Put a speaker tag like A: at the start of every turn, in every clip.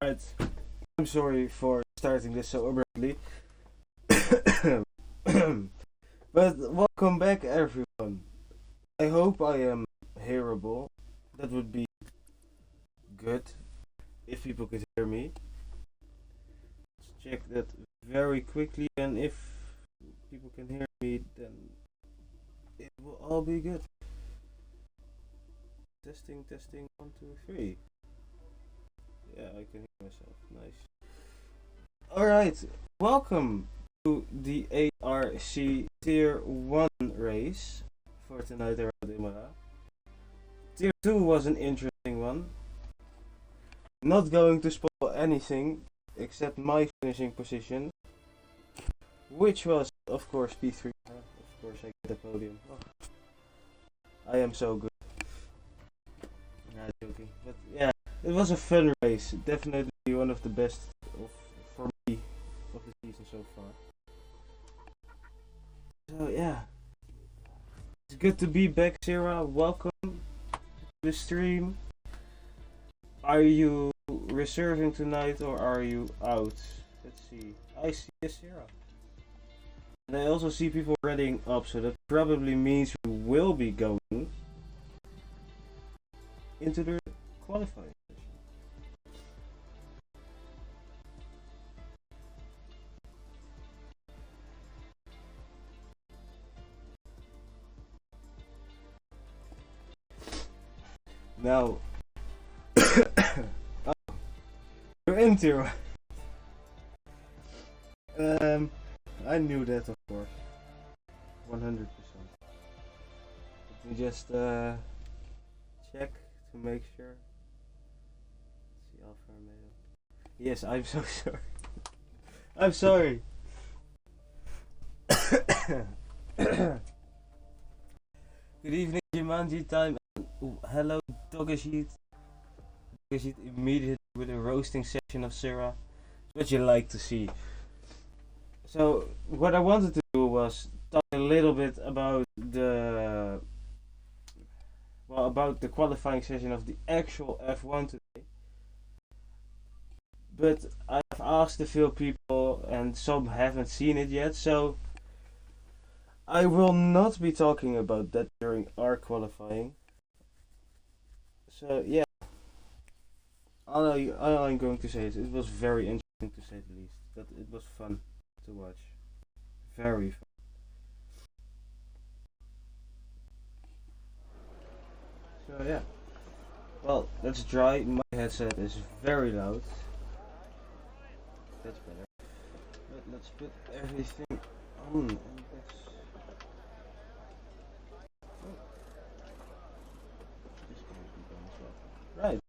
A: Right. I'm sorry for starting this so abruptly. But welcome back, everyone. I hope I am hearable. That would be good if people could hear me. Let's check that very quickly, and if people can hear me, then it will all be good. Testing, testing, 1, 2, 3. Yeah, I can hear myself. Nice. Alright, welcome to the ARC Tier 1 race for tonight around Imara. Tier 2 was an interesting one. Not going to spoil anything except my finishing position, which was, of course, P3. Of course, I get the podium. Oh, I am so good. Nah, joking. But yeah, it was a fun race. Definitely one of the best for me of the season so far. So yeah, it's good to be back, Sarah. Welcome to the stream. Are you reserving tonight or are you out? Let's see. I see Sarah. And I also see people readying up, so that probably means we will be going into the qualifying session. Now, oh, you're in tier 1. I knew that, of course. 100%. Let me just check to make sure. Let's see, Alpha Romeo. Yes, I'm so sorry. I'm sorry. Good evening, Jumanji time. Ooh, hello, Dogashit. Dogashit immediately with a roasting session of Sarah. What you like to see. So, what I wanted to do was talk a little bit about the qualifying session of the actual F1 today. But I've asked a few people and some haven't seen it yet, so I will not be talking about that during our qualifying. So yeah, all I'm going to say is it was very interesting to say the least. That it was fun to watch. Very fun. So yeah. Well, let's try. My headset is very loud. That's better. But let's put everything on. And that's... Oh. This can be done as well. Right.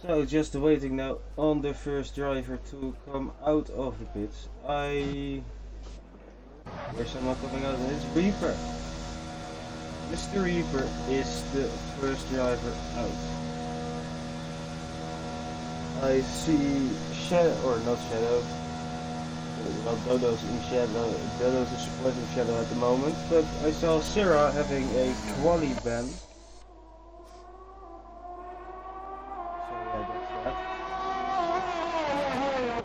A: So just waiting now on the first driver to come out of the pits. There's someone coming out and it's Reaper. Mr. Reaper is the first driver out. I see Shadow, or not Shadow. Well, Dodo's in Shadow. Dodo's is supporting Shadow at the moment, but I saw Sarah having a quali ban.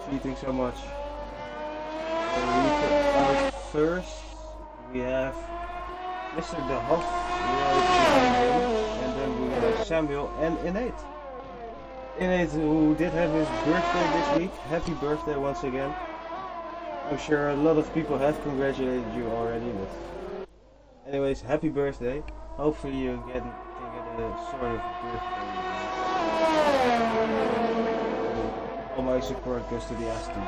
A: Cheating so much. Out first, we have Mr. De Hoff, and then we have Samuel and Innate. Innate, who did have his birthday this week. Happy birthday once again. I'm sure a lot of people have congratulated you already, but anyways, happy birthday. Hopefully you can get a sort of birthday. All my support goes to the Aston.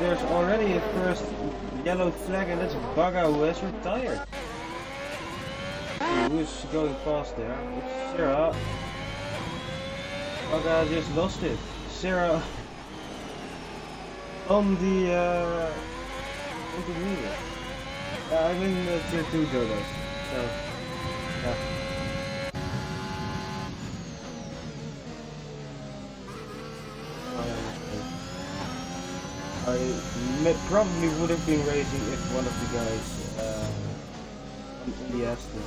A: There's already a first yellow flag, and that's Baga who has retired. Who is going fast there? It's Sarah. Baga just lost it. Sarah on the intermediate. I'm in tier 2 Dodo. So, yeah. I probably would have been racing if one of the guys on in the Aston.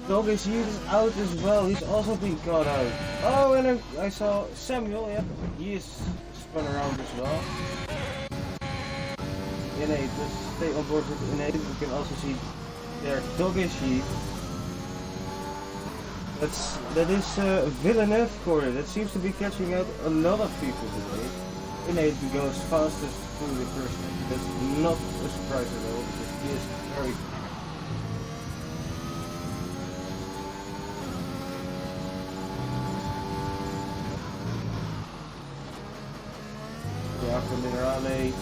A: Dog is out as well. He's also been caught out. Oh, and then I saw Samuel. Yep, he is spun around as well. Innate, let's stay on board with Innate. We can also see their Doggish Heat. That is Villeneuve corner. That seems to be catching out a lot of people today. Innate goes fastest through the first. That's not a surprise at all because he is very. After Minerale,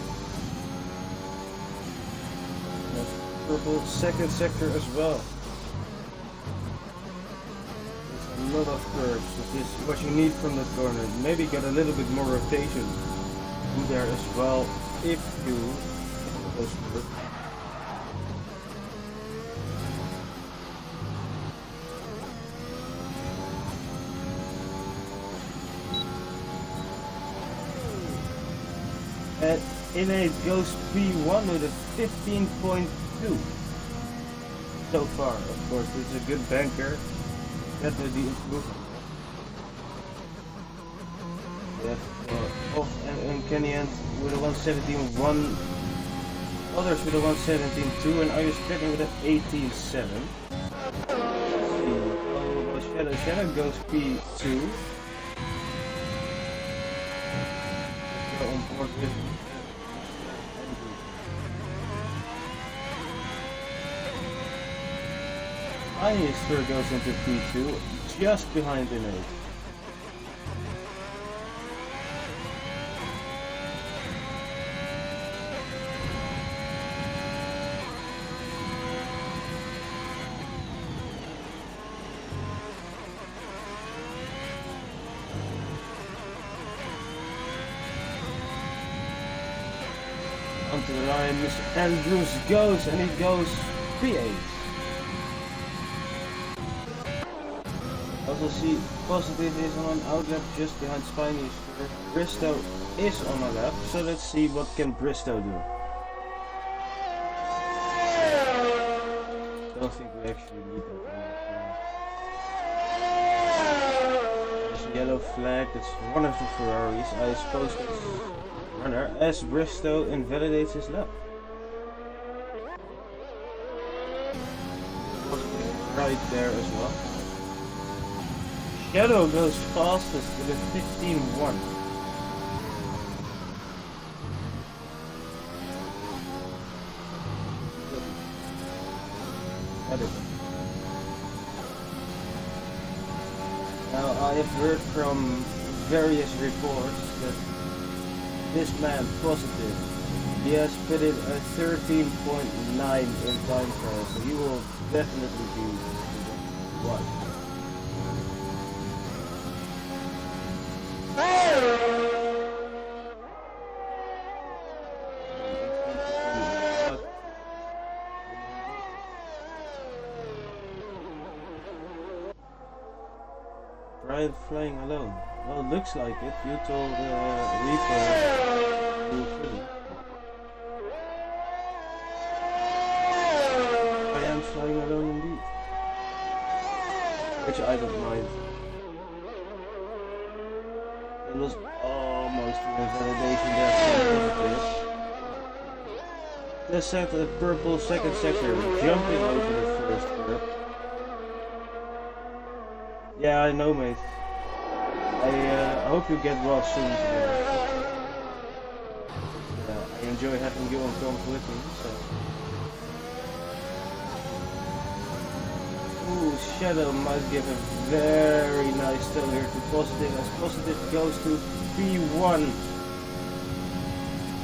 A: purple second sector as well. There's a lot of curves, which is what you need from that corner. Maybe get a little bit more rotation through there as well if you those curves. And Innate goes P1 with a 15.2 so far. Of course, it's a good banker. That will be improved. Yeah, off and Kenyan with a 117.1, others with a 117.2, and I was splitting with an 18.7. Oh, Shadow goes P2. Go on board with. Iosphere goes into P2, just behind Innate. Onto the line, Mr. Andrews goes, and he goes P8. Also see Positive is on an outlap just behind Spiny. Bristow is on a lap, so let's see what can Bristow do. Don't think we actually need that. There's a yellow flag, that's one of the Ferraris. I suppose that's runner as Bristow invalidates his lap. Right there as well. Shadow goes fastest with a 15.1. Now I have heard from various reports that this man Positive, he has pitted a 13.9 in time trial, so he will definitely be one. Brian flying alone. Well, it looks like it. You told Reaper to Philly. I am flying alone indeed. Which I don't mind. It was almost an invalidation there. The second purple second sector jumping over the first curve. Yeah, I know, mate. I hope you get well soon. I enjoy having you on comms with me. So. Ooh, Shadow might give a very nice tail here to Positive, as Positive goes to P1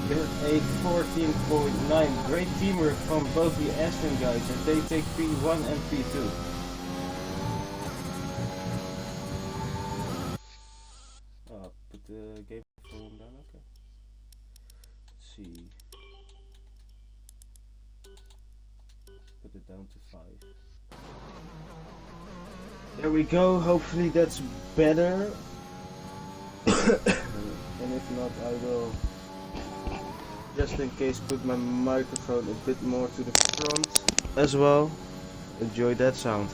A: with a 14.9. Great teamwork from both the Aston guys, and they take P1 and P2. Put the game volume down, okay. Let's see. Put it down to 5. There we go, hopefully that's better. And if not, I will, just in case, put my microphone a bit more to the front as well. Enjoy that sound.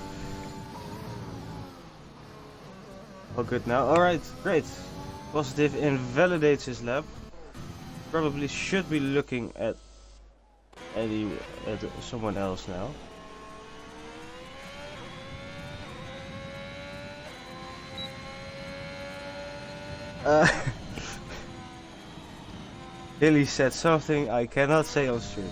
A: All good now. Alright, great. Positive invalidates his lab. Probably should be looking at someone else now. Billy said something I cannot say on stream.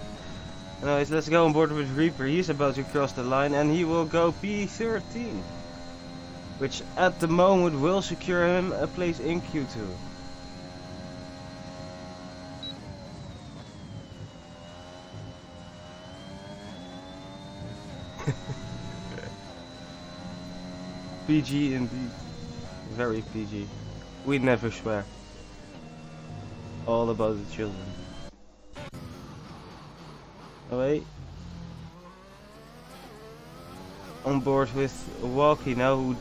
A: Anyways, let's go on board with Reaper. He's about to cross the line and he will go P13. Which at the moment will secure him a place in Q2. PG indeed. Very PG. We never swear. All about the children. Away. On board with Walkie now, who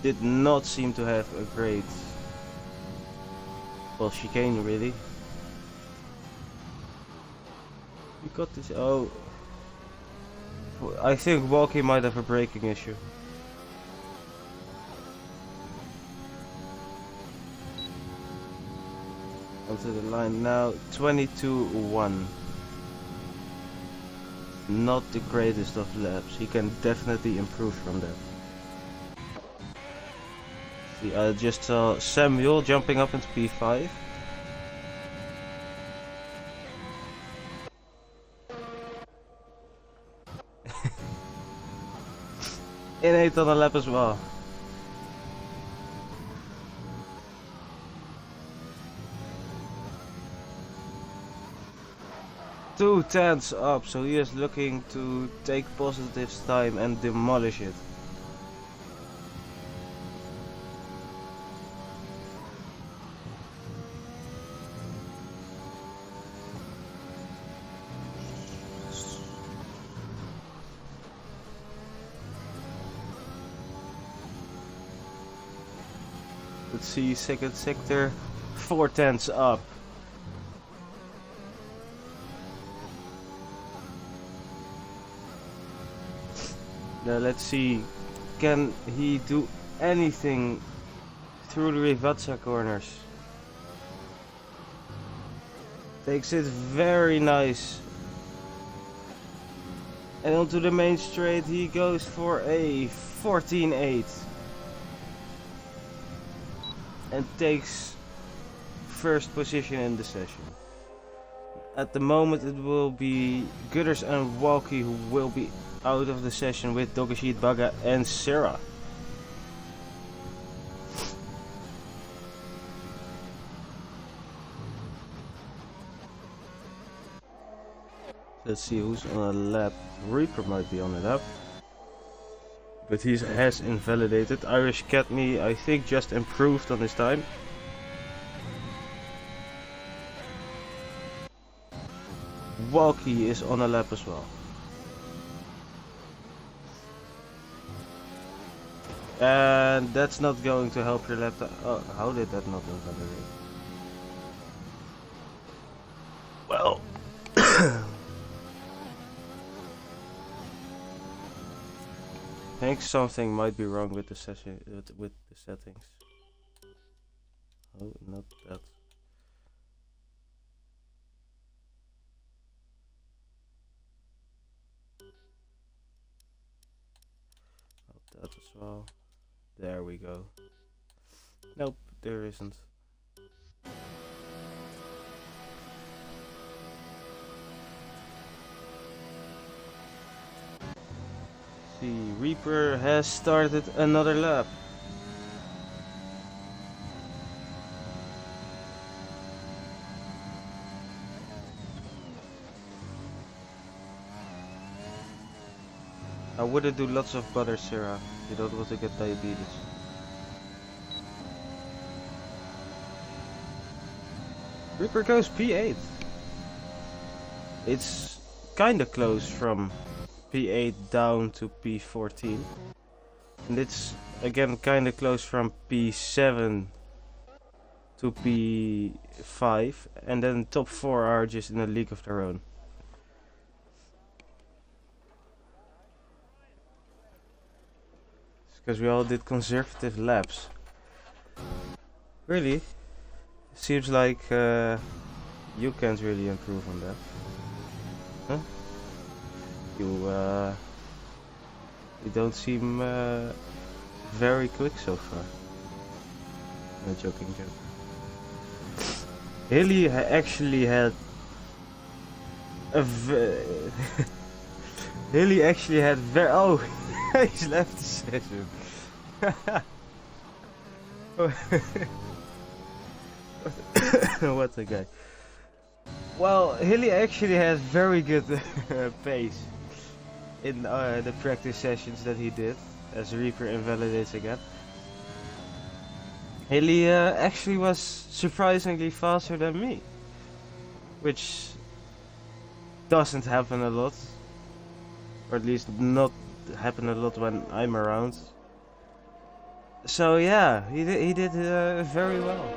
A: did not seem to have a great, well, chicane really. You got this. Oh, I think Walkie might have a braking issue. Onto the line now, 22-1. Not the greatest of laps. He can definitely improve from that. See, I just saw Samuel jumping up into P5. In 8th on the lap as well. Two tenths up, so he is looking to take Positive's time and demolish it. Let's see, second sector, 4 tenths up. Now let's see, can he do anything through the Rivatsa corners? Takes it very nice. And onto the main straight he goes for a 14.8. And takes first position in the session. At the moment it will be Gutters and Walkie who will be out of the session with Dogashit, Baga and Sarah. Let's see who's on a lap. Reaper might be on a lap. But he has invalidated. Irish Cadme, I think, just improved on his time. Walkie is on a lap as well. And that's not going to help your lap. Oh, how did that not invalidate? Well. I think something might be wrong with the session, with the settings. Oh, not that. Not that as well. There we go. Nope, there isn't. See, Reaper has started another lap. I wouldn't do lots of butter, Sarah. You don't want to get diabetes. Reaper goes P8. It's kinda close from P8 down to P14. And it's again kinda close from P7 to P5, and then top 4 are just in a league of their own. Because we all did conservative laps. Really? Seems like you can't really improve on that. Huh? You don't seem very quick so far. No, joking. Hilly actually had a Hilly actually had very. Oh, he's left the session. What a guy. Well, Hilly actually has very good pace in the practice sessions that he did, as Reaper invalidates again. Hilly actually was surprisingly faster than me, which doesn't happen a lot, or at least not happen a lot when I'm around. So yeah, he did very well.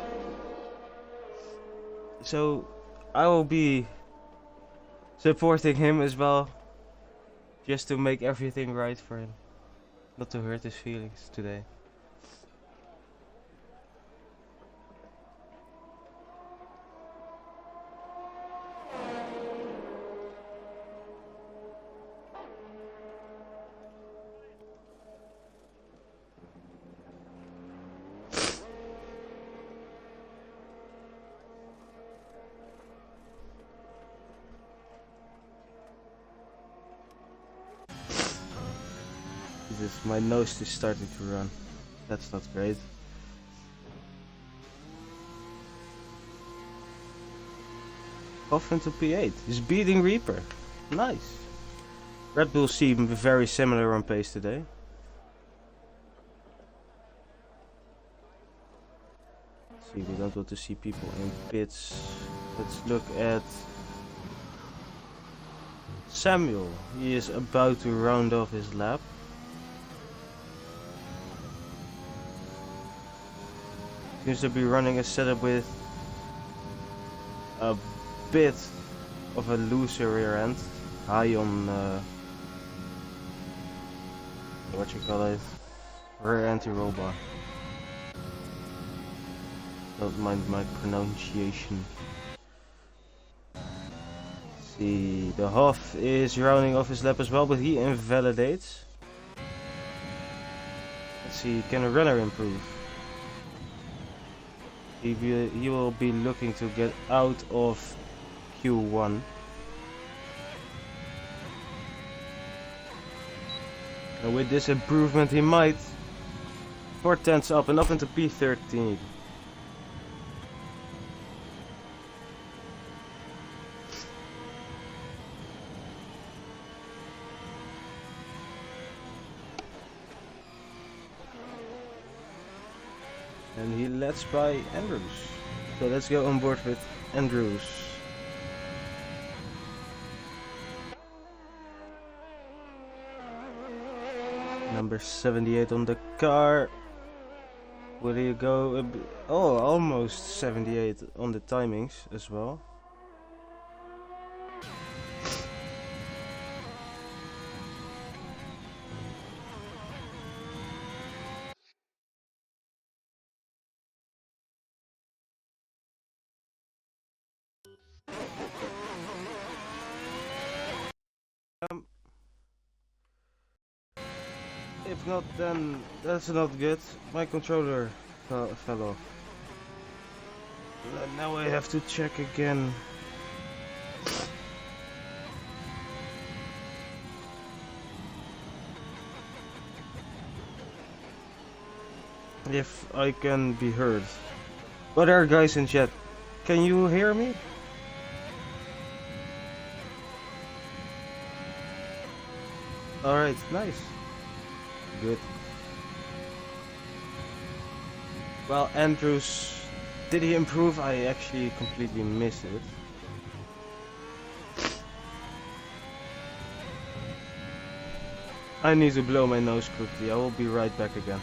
A: So I will be supporting him as well, just to make everything right for him, not to hurt his feelings today. My nose is starting to run. That's not great. Off into P8. He's beating Reaper. Nice. Red Bull seem very similar on pace today. Let's see, we don't want to see people in pits. Let's look at Samuel. He is about to round off his lap. Seems to be running a setup with a bit of a looser rear end, high on what you call it, rear anti-roll bar. Don't mind my pronunciation. See, the Hoff is rounding off his lap as well, but he invalidates. Let's see, can a runner improve? He will be looking to get out of Q1. And with this improvement he might 4 tenths up and up into P13. And he lets by Andrews. So let's go on board with Andrews. Number 78 on the car. Will he go? Oh, almost 78 on the timings as well. If not, then that's not good. My controller fell off. Now I have to check again. If I can be heard. What are guys in chat? Can you hear me? Alright, nice. Good. Well, Andrews, did he improve? I actually completely missed it. I need to blow my nose quickly. I will be right back again.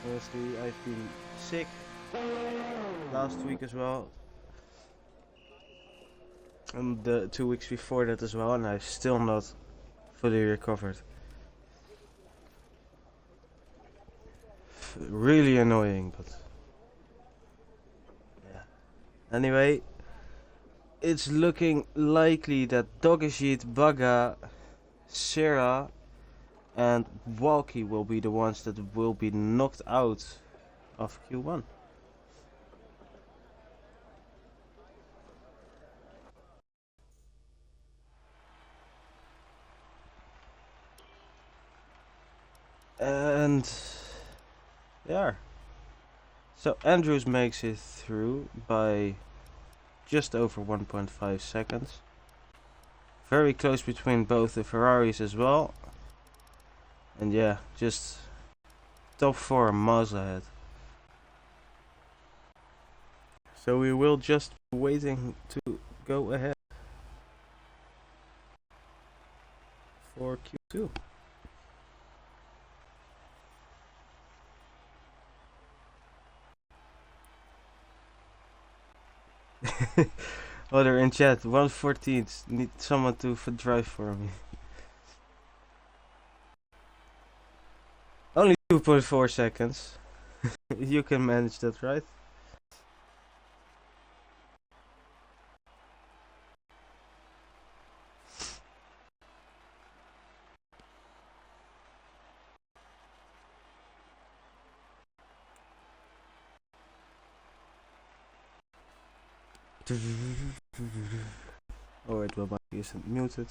A: Honestly, I've been sick last week as well, and the 2 weeks before that as well, and I'm still not fully recovered. Really annoying, but yeah. Anyway, it's looking likely that Dogeshit, Baga, Sarah, and Walkie will be the ones that will be knocked out of Q1. And yeah. So Andrews makes it through by just over 1.5 seconds. Very close between both the Ferraris as well. And yeah, just top 4 miles ahead. So we will just be waiting to go ahead for Q2. Oh, they're in chat. 114. Need someone to drive for me. Only 2.4 seconds. You can manage that, right? Oh, wait, well, my isn't muted.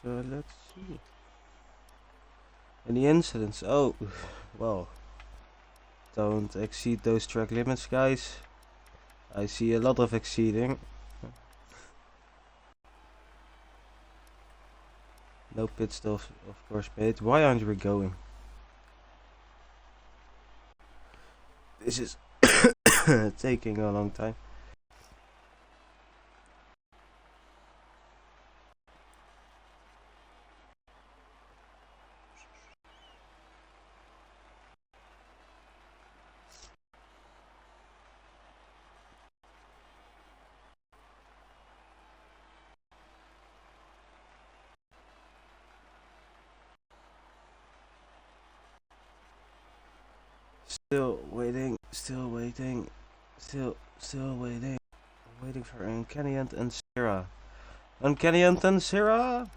A: So let's see. Any incidents? Oh, well. Don't exceed those track limits, guys. I see a lot of exceeding. No pit stops, of course, made. Why aren't we going? This is taking a long time. Still waiting, still waiting, still waiting. I'm waiting for Uncanny Ant and Sarah. Uncanny Ant and Sarah?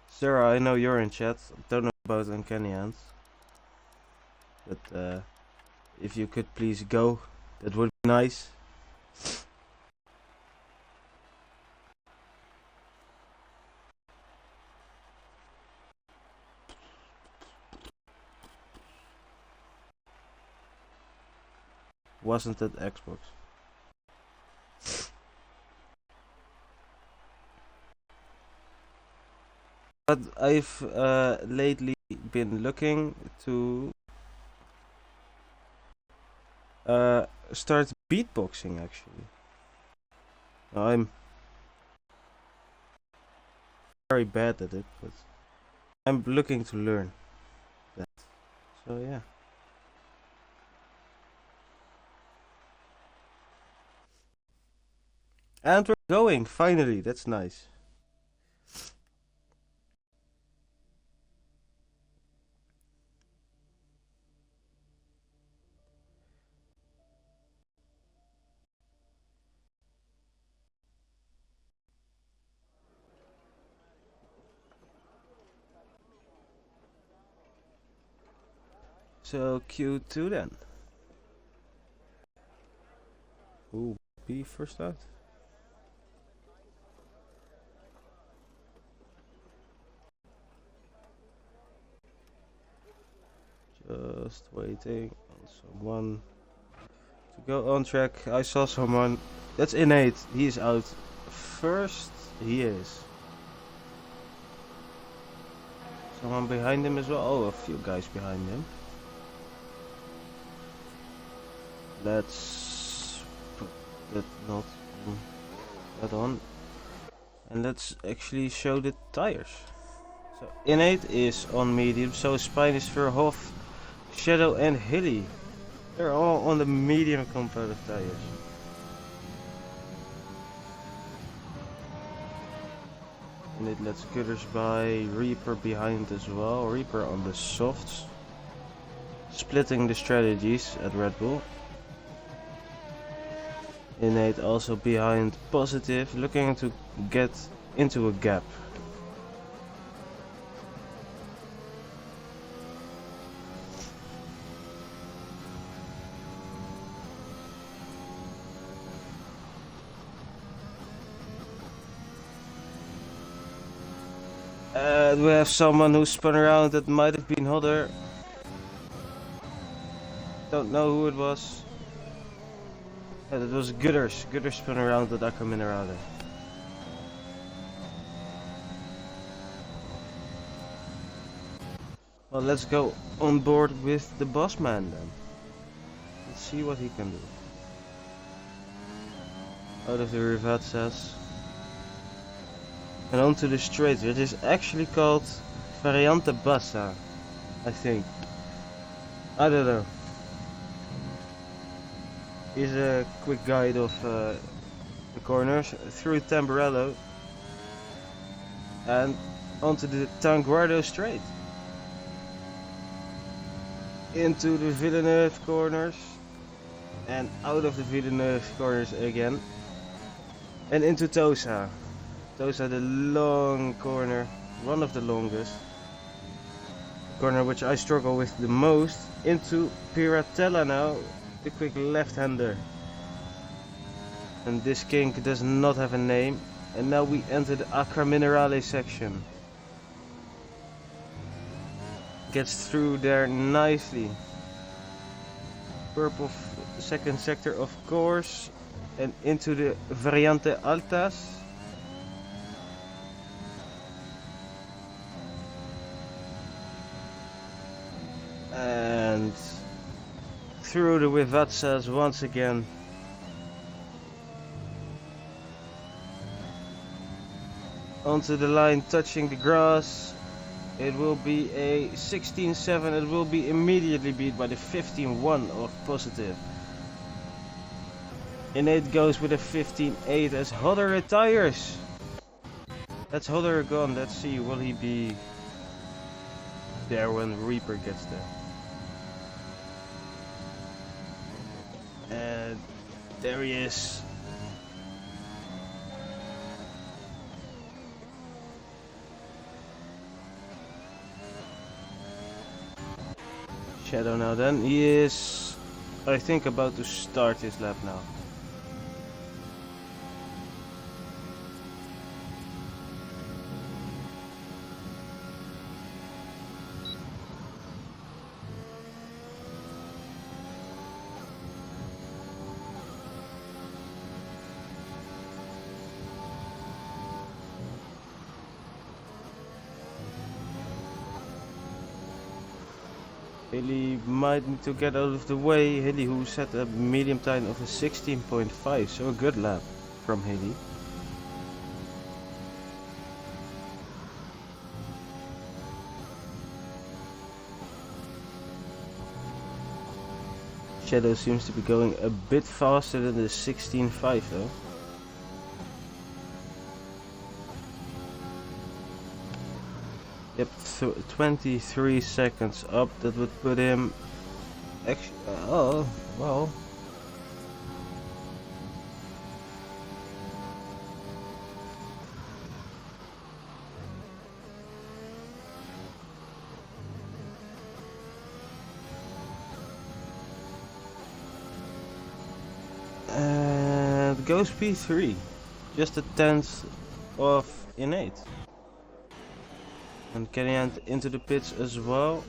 A: Sarah, I know you're in chat. Don't know about Uncanny Ant. But if you could please go, that would be nice. Wasn't it Xbox? But I've lately been looking to start beatboxing actually. I'm very bad at it, but I'm looking to learn that. So yeah. And we're going, finally, that's nice. So Q2 then. Who will be first out? Just waiting on someone to go on track. I saw someone. That's innate. He is out first. He is. Someone behind him as well. Oh, a few guys behind him. Let's put that not on, that on. And let's actually show the tires. So Innate is on medium, so Spine is Verhoff, Shadow and Hilly. They're all on the medium competitive tires. And it lets Gutters by, Reaper behind as well, Reaper on the softs. Splitting the strategies at Red Bull. Innate also behind Positive, looking to get into a gap. We have someone who spun around that might have been Hodder. Don't know who it was. Yeah, that was Gutters. Gutters spun around at Aqua Minerale. Well, let's go on board with the boss man then. Let's see what he can do. Out of the Rivatsas. And onto the straight. It is actually called Variante Bassa, I think. I don't know. Here's a quick guide of the corners through Tamburello and onto the Tanguardo straight. Into the Villeneuve corners and out of the Villeneuve corners again. And into Tosa. Tosa, the long corner, one of the longest. Corner which I struggle with the most. Into Piratella now, the quick left-hander. And this kink does not have a name. And now we enter the Aqua Minerale section. Gets through there nicely. Purple second sector of course. And into the Variante Altas. And through the Vivatsas once again. Onto the line, touching the grass. It will be a 16-7. It will be immediately beat by the 15-1 of Positive. Innate goes with a 15-8 as Hodder retires. That's Hodder gone. Let's see, will he be there when Reaper gets there? And there he is. Shadow now then. He is, I think, about to start his lap now. Hilly might need to get out of the way. Hilly, who set a medium time of a 16.5, so a good lap from Hilly. Shadow seems to be going a bit faster than the 16.5 though. Yep, 23 seconds up. That would put him actually. Oh, well. And goes P3. Just a tenth of innate. And getting into the pits as well.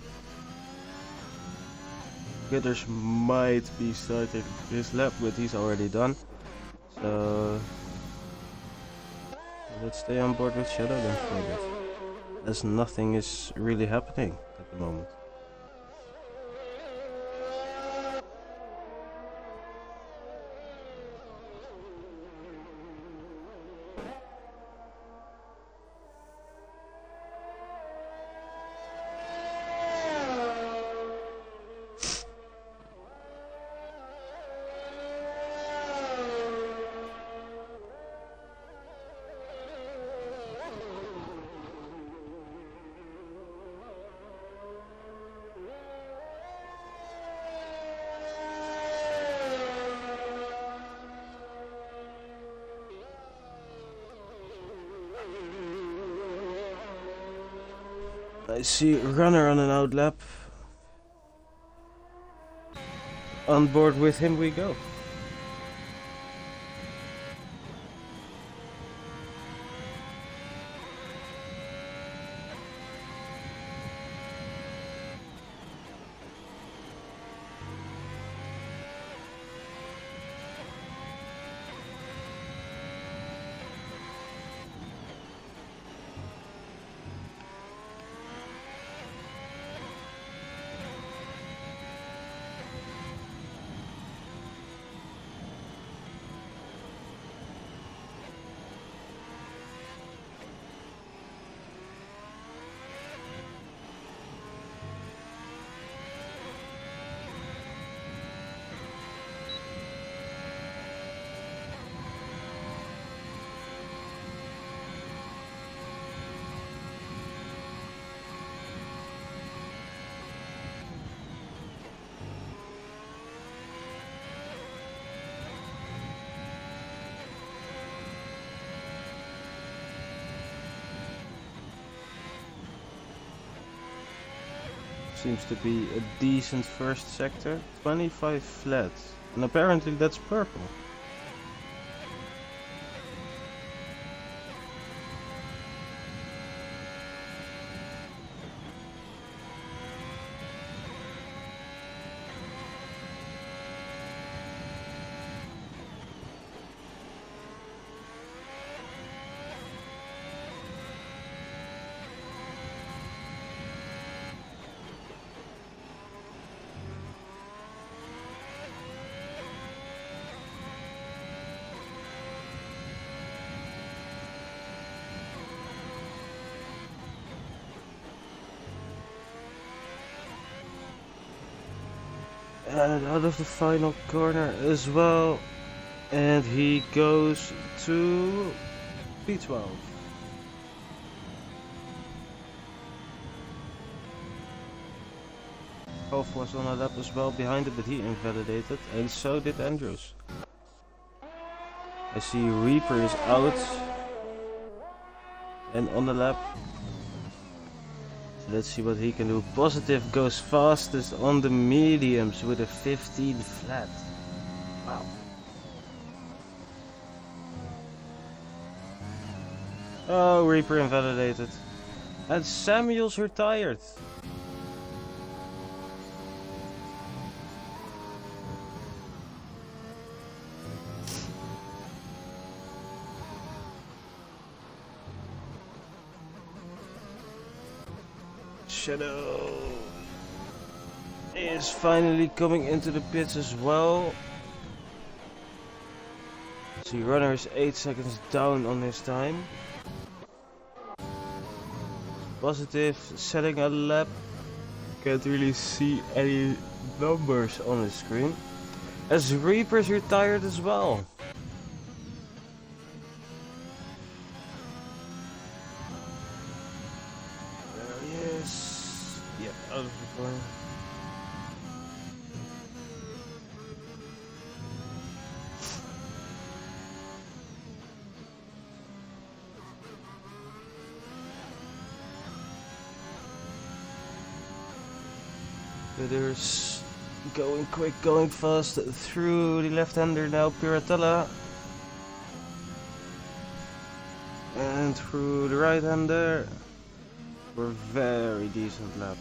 A: Gitters might be starting his lap, but he's already done. So let's stay on board with Shadow then for a bit, as nothing is really happening at the moment. I see Runner on an outlap. On board with him we go. Seems to be a decent first sector. 25 flat. And apparently that's purple. And out of the final corner as well. And he goes to P12. Hoff was on a lap as well behind it, but he invalidated, and so did Andrews. I see Reaper is out and on the lap. Let's see what he can do. Positive goes fastest on the mediums with a 15 flat. Wow. Oh, Reaper invalidated. And Samuels retired. Shadow is finally coming into the pits as well. See, Runner is 8 seconds down on his time. Positive setting a lap Can't really see any numbers on the screen. As Reaper's retired as well. There he is. Yep, out of the corner. There's going quick, going fast through the left-hander now, Piratella. And through the right-hander. For a very decent lap.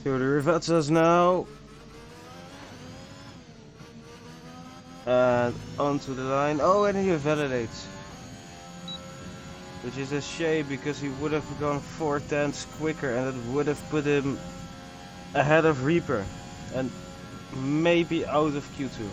A: Through the Rivetzas now. And onto the line. Oh, and he validates. Which is a shame because he would have gone 4/10 quicker and it would have put him ahead of Reaper. And maybe out of Q2.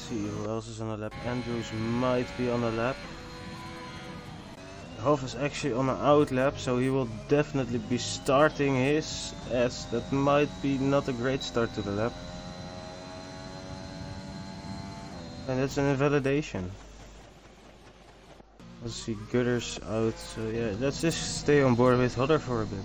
A: See who else is on the lap. Andrews might be on the lap. Hoff is actually on an out lap, so he will definitely be starting his S. That might be not a great start to the lap. And it's an invalidation. Let's see, Gutters out, so yeah, let's just stay on board with Hodder for a bit.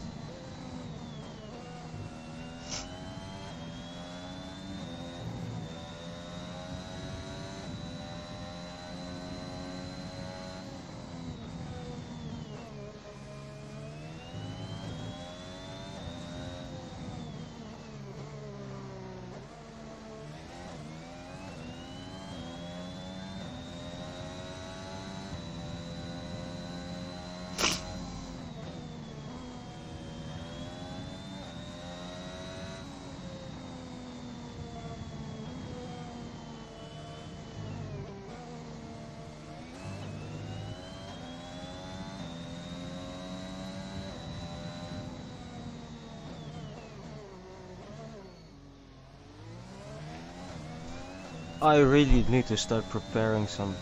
A: I really need to start preparing some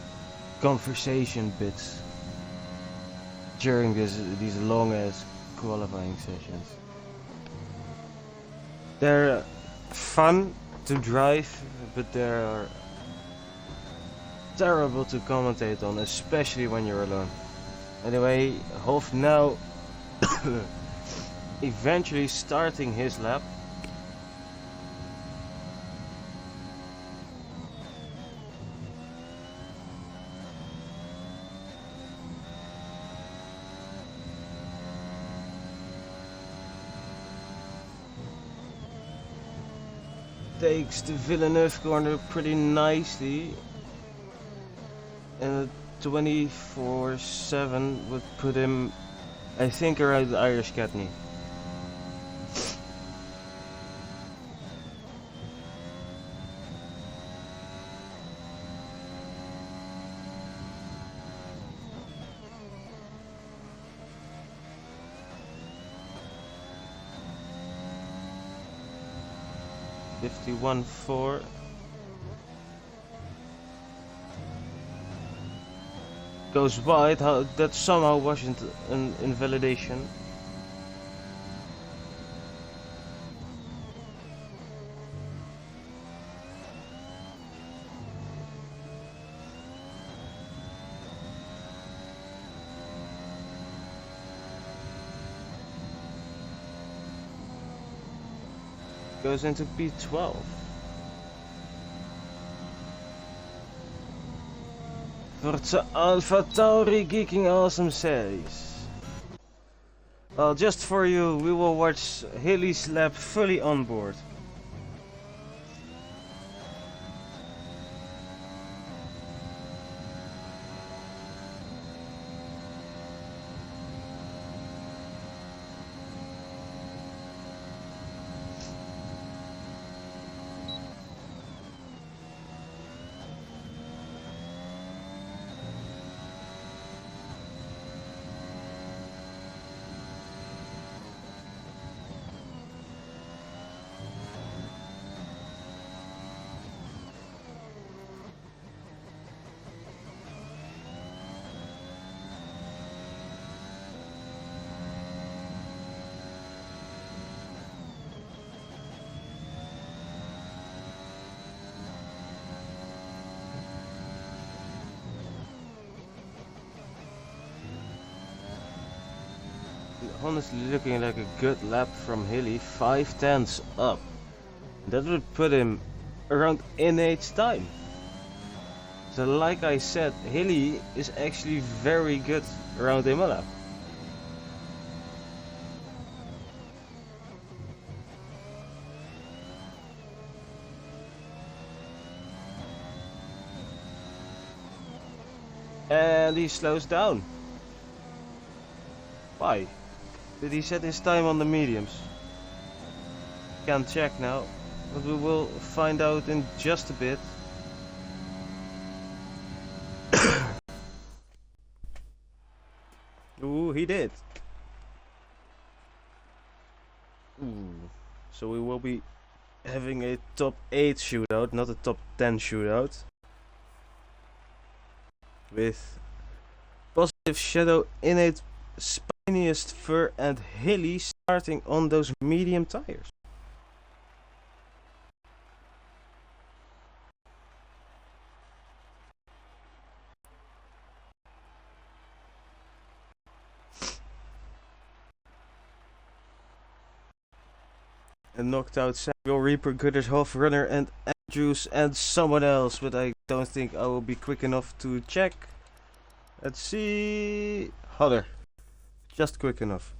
A: conversation bits during these long ass qualifying sessions. They're fun to drive, but they're terrible to commentate on, especially when you're alone. Anyway, Hoff now eventually starting his lap. Takes the Villeneuve corner pretty nicely, and a 24/7 would put him, I think, around the Irish Catney. (51.4). Goes wide. That somehow wasn't an invalidation. Goes into P12. Forza Alpha Tauri Geeking Awesome Series. Well, just for you, we will watch Hilly's lab fully on board. Honestly looking like a good lap from Hilly, 5/10 up. That would put him around Innate's time. So like I said, Hilly is actually very good around Imola. And he slows down. Why? Did he set his time on the mediums? Can't check now, but we will find out in just a bit. Ooh, he did. Ooh. So we will be having a top 8 shootout, not a top 10 shootout. With Positive Shadow, Innate, Spiniest Fur and Hilly starting on those medium tires. And knocked out Samuel Reaper, Guttershoff, Runner and Andrews and someone else, but I don't think I will be quick enough to check. Let's see. Hodder. Just quick enough.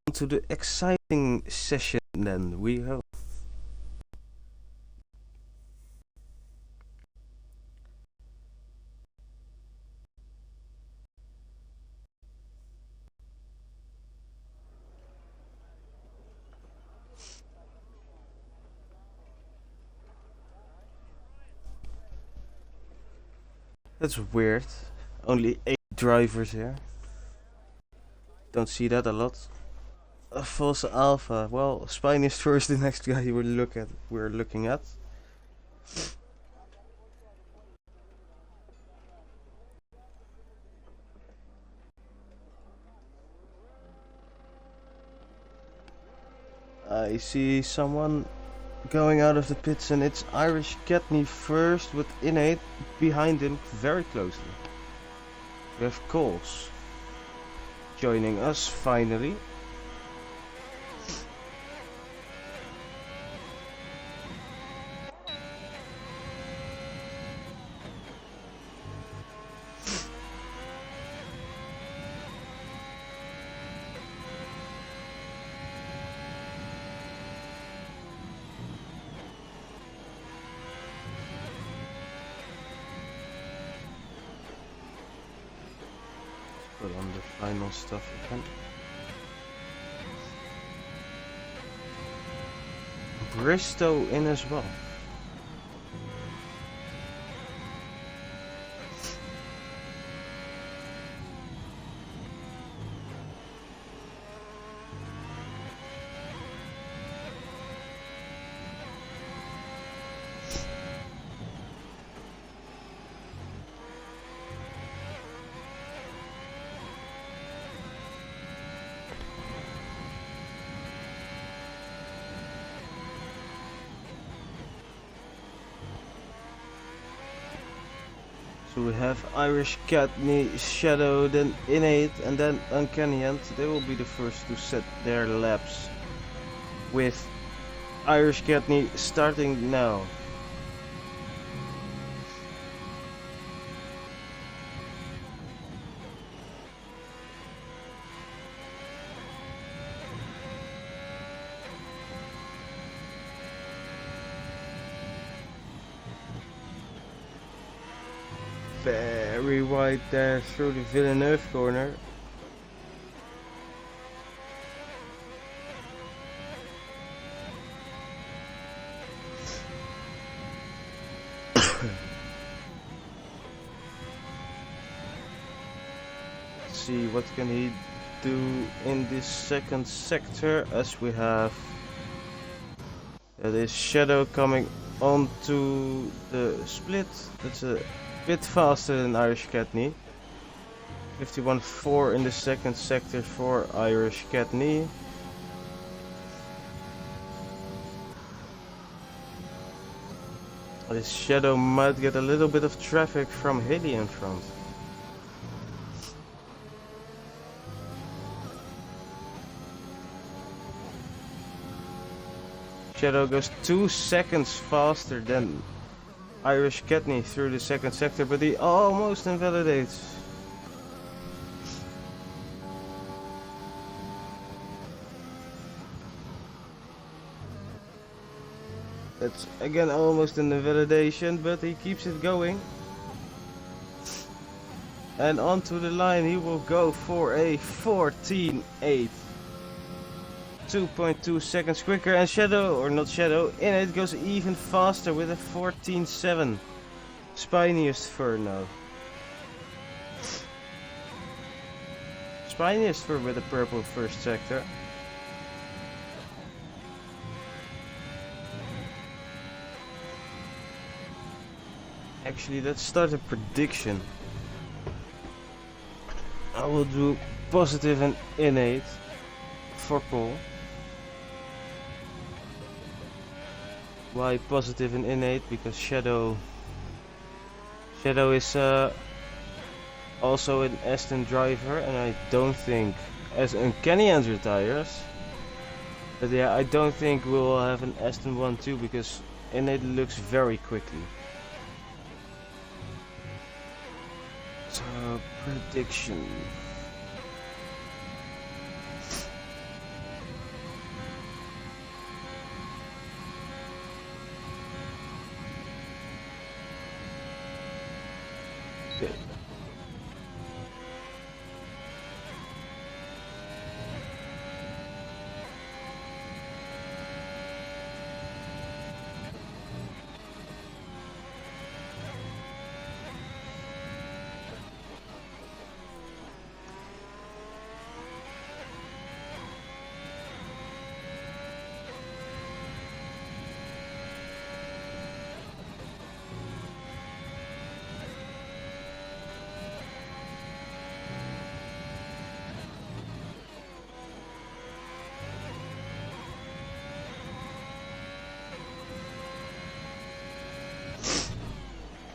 A: On to the exciting session then, we hope. That's weird. Only 8 drivers here. Don't see that a lot. A false alpha. Well, Spine is first. The next guy we're looking at. I see someone going out of the pits, and it's Irish Katney first with Innate behind him very closely. We have Coles joining us finally. Put on the final stuff again. Bristow in as well. So we have Irish Katney, Shadow, then Innate, and then Uncanny Ant. They will be the first to set their laps with Irish Cadney starting now. Very wide there through the Villeneuve corner. See what can he do in this second sector, as we have that is Shadow coming onto the split. That's a bit faster than Irish Cadney. 51.4 in the second sector for Irish Cadney. This Shadow might get a little bit of traffic from Haley in front. Shadow goes 2 seconds faster than Irish Cadney through the second sector, but he almost invalidates. That's again almost an invalidation, but he keeps it going. And onto the line he will go for a 14.8. 2.2 seconds quicker, and Shadow, or not Shadow, in it goes even faster with a 14.7. Spiniest Fur now. Spiniest Fur with a purple first sector. Actually, let's start a prediction. I will do positive and innate for Paul. Why positive and innate? Because Shadow is also an Aston driver, and I don't think, as Uncanny Andrew tires, but yeah, I don't think we'll have an Aston 1-2 because innate looks very quickly. So prediction. Okay.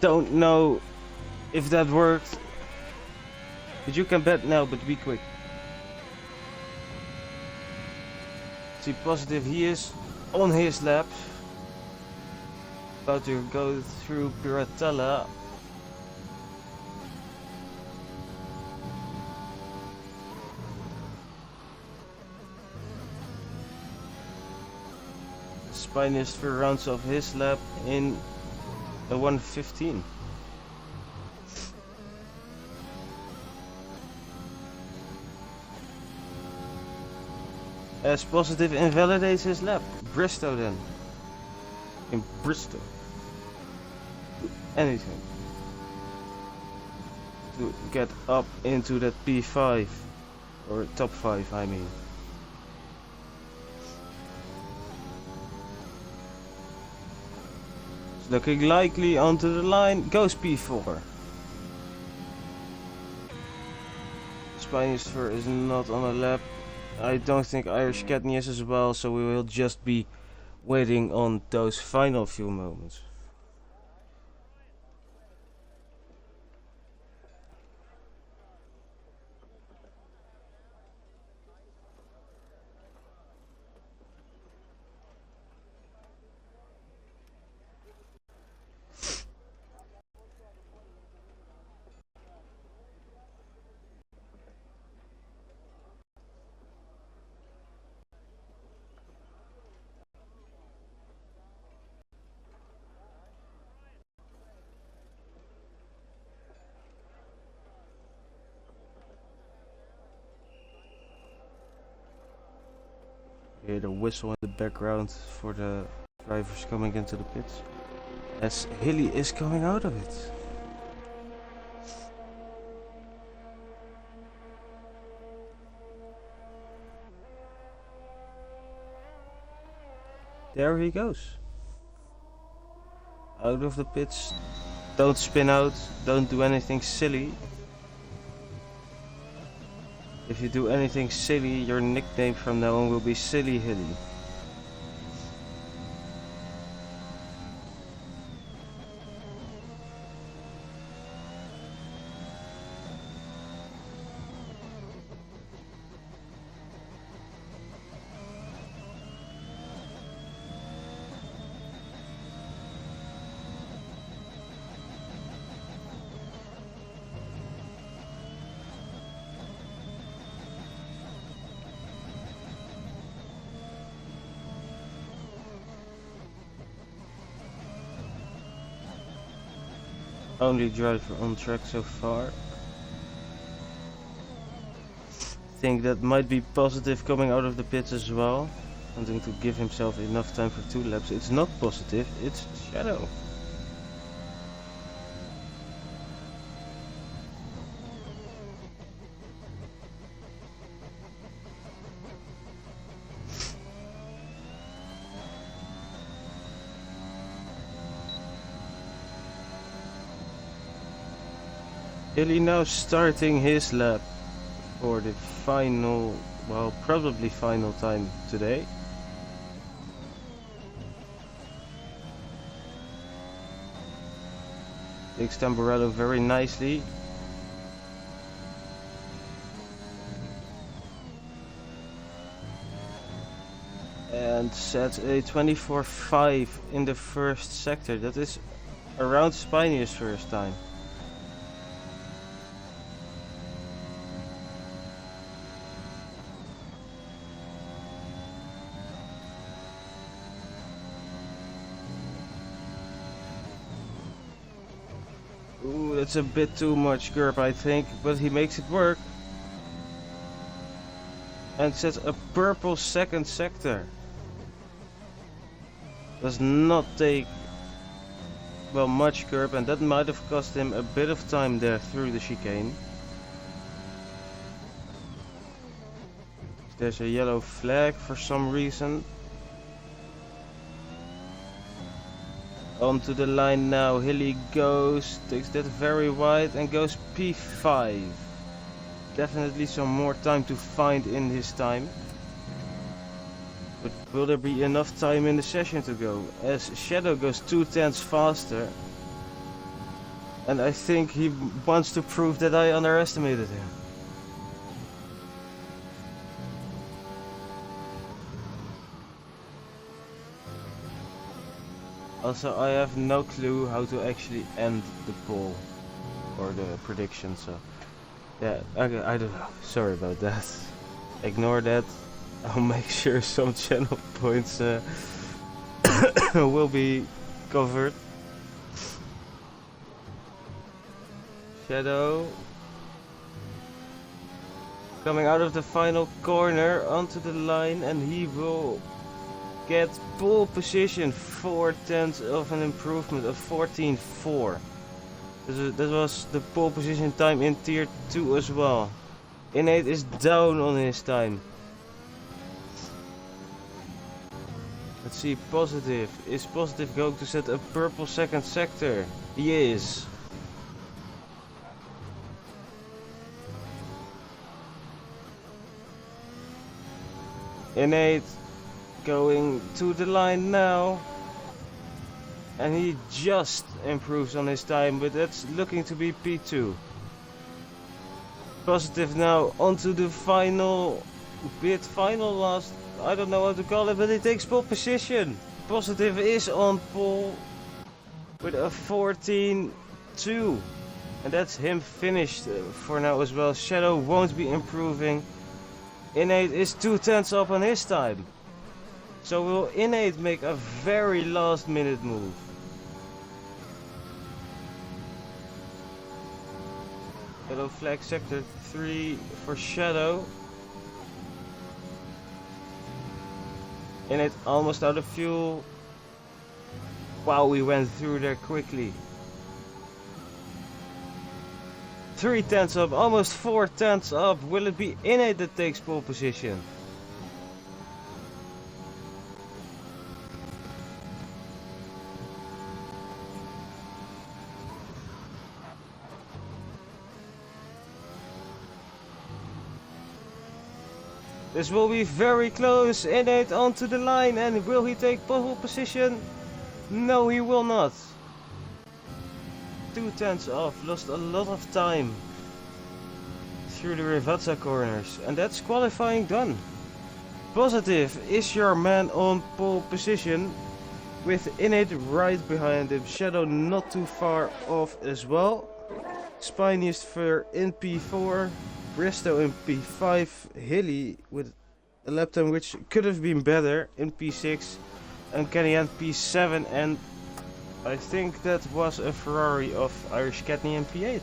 A: Don't know if that worked, but you can bet now, but be quick. See, positive, he is on his lap, about to go through Piratella. Spiniest for rounds off his lap in a 1:15. As positive invalidates his lap. Bristow then. In Bristow. Anything. To get up into that P5. Or top 5, I mean. Looking likely onto the line, goes P4. Spiniest Fur is not on a lap. I don't think Irish Cadney is as well, so we will just be waiting on those final few moments. Hear the whistle in the background for the drivers coming into the pits. As Hilly is coming out of it. There he goes. Out of the pits. Don't spin out. Don't do anything silly. If you do anything silly, your nickname from now on will be Silly Hilly. Only driver on track so far. Think that might be positive coming out of the pits as well. Wanting to give himself enough time for 2 laps. It's not positive, it's Shadow. Hilly now starting his lap for the final, well, probably final time today. Takes Tamburello very nicely. And sets a 24.5 in the first sector. That is around Spinia's first time. Ooh, that's a bit too much Gerb, I think, but he makes it work. And sets a purple second sector. Does not take, well, much Gerb, and that might have cost him a bit of time there through the chicane. There's a yellow flag for some reason. Onto the line now, Hilly goes, takes that very wide and goes P5. Definitely some more time to find in his time. But will there be enough time in the session to go? As Shadow goes 2/10 faster. And I think he wants to prove that I underestimated him. Also, I have no clue how to actually end the poll or the prediction, so yeah, okay, I don't know. Sorry about that. Ignore that. I'll make sure some channel points will be covered. Shadow coming out of the final corner onto the line, and he will get pole position, 4/10 of an improvement of 14.4. That was the pole position time in tier 2 as well. Innate is down on his time. Let's see, Positive. Is Positive going to set a purple second sector? He is. Innate going to the line now, and he just improves on his time, but that's looking to be P2. Positive now onto the final bit, final last, I don't know how to call it, but he takes pole position. Positive is on pole with a 14.2, and that's him finished for now as well. Shadow won't be improving. Innate is 2/10 up on his time. So will Innate make a very last minute move? Yellow flag sector 3 for Shadow. In it, almost out of fuel. Wow, we went through there quickly. 3/10 up, almost 4/10 up. Will it be Innate that takes pole position? This will be very close. Innate onto the line, and will he take pole position? No, he will not. 2/10 off, lost a lot of time through the Rivazza corners, and that's qualifying done. Positive is your man on pole position, with Innate right behind him. Shadow not too far off as well. Spiniest for in P4, Bristow in P5, Hilly with a lap time which could have been better in P6, and Kenny in P7, and I think that was a Ferrari of Irish Katney in P8.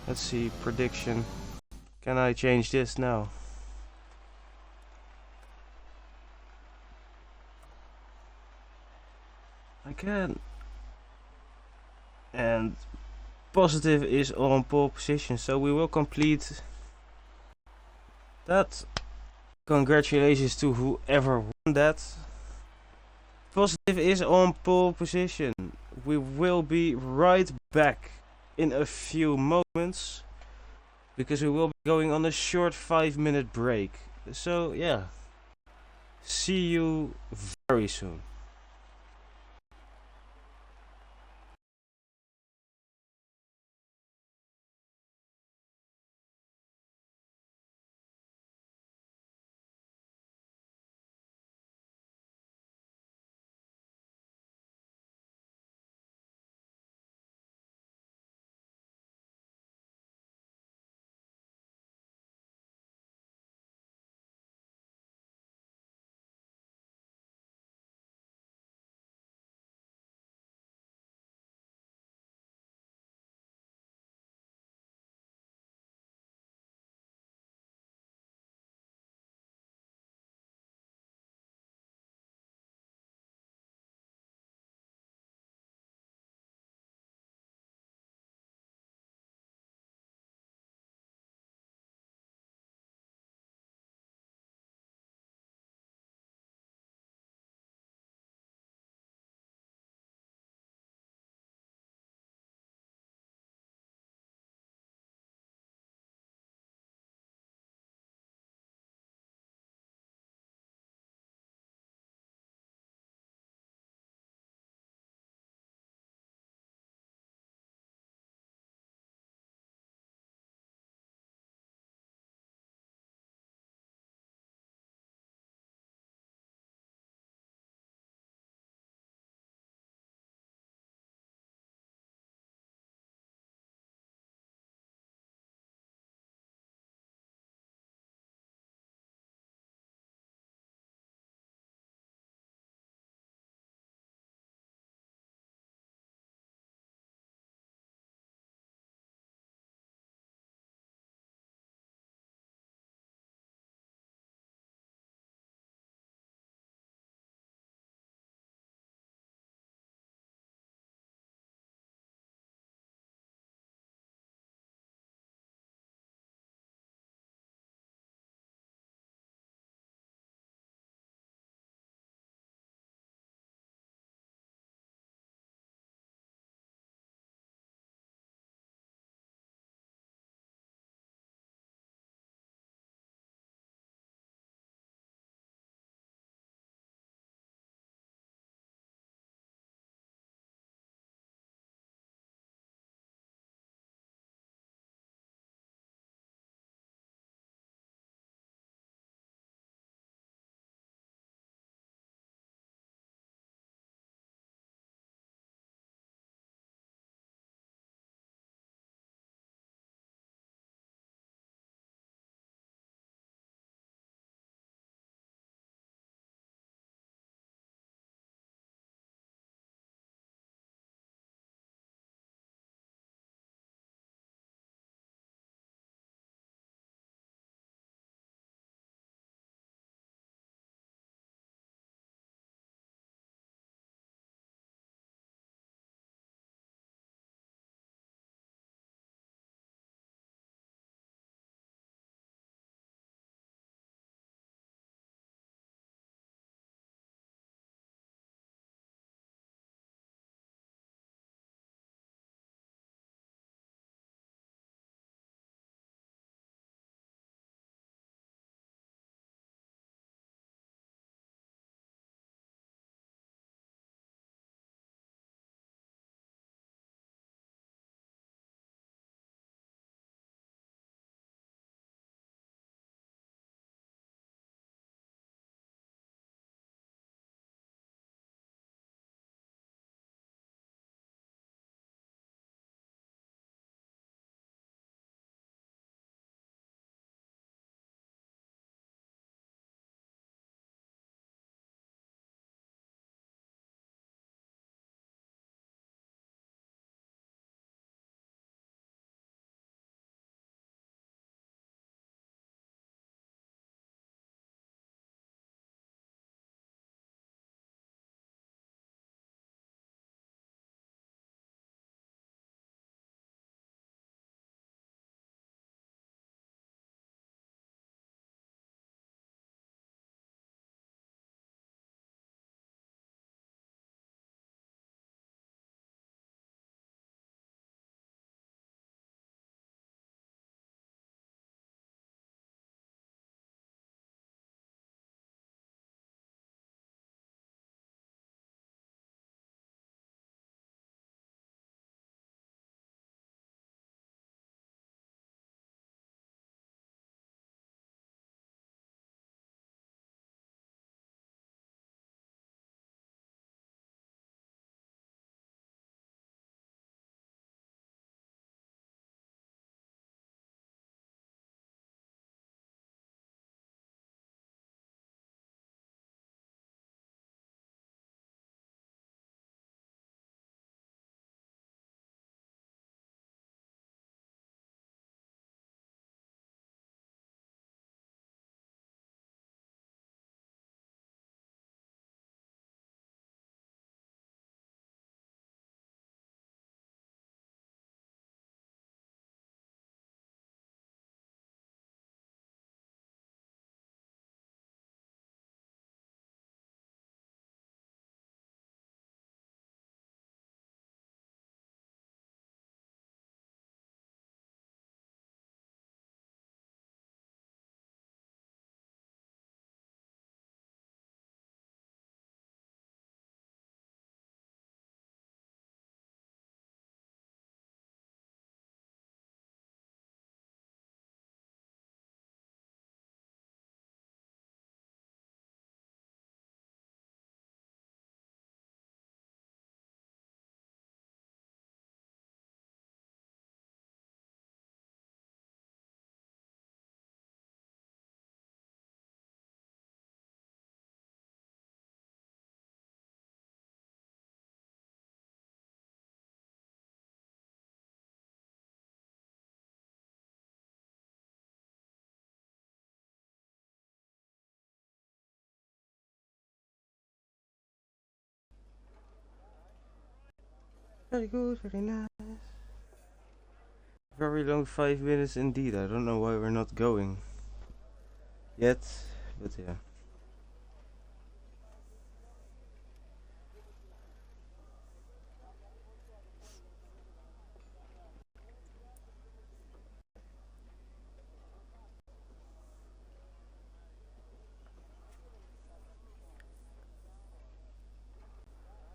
A: Let's see, prediction. Can I change this now? I can. And Positive is on pole position, so we will complete that. Congratulations to whoever won that. Positive is on pole position. We will be right back in a few moments because we will be going on a short 5-minute break. So yeah, see you very soon. Very good, very nice. Very long 5 minutes indeed. I don't know why we're not going yet, but yeah.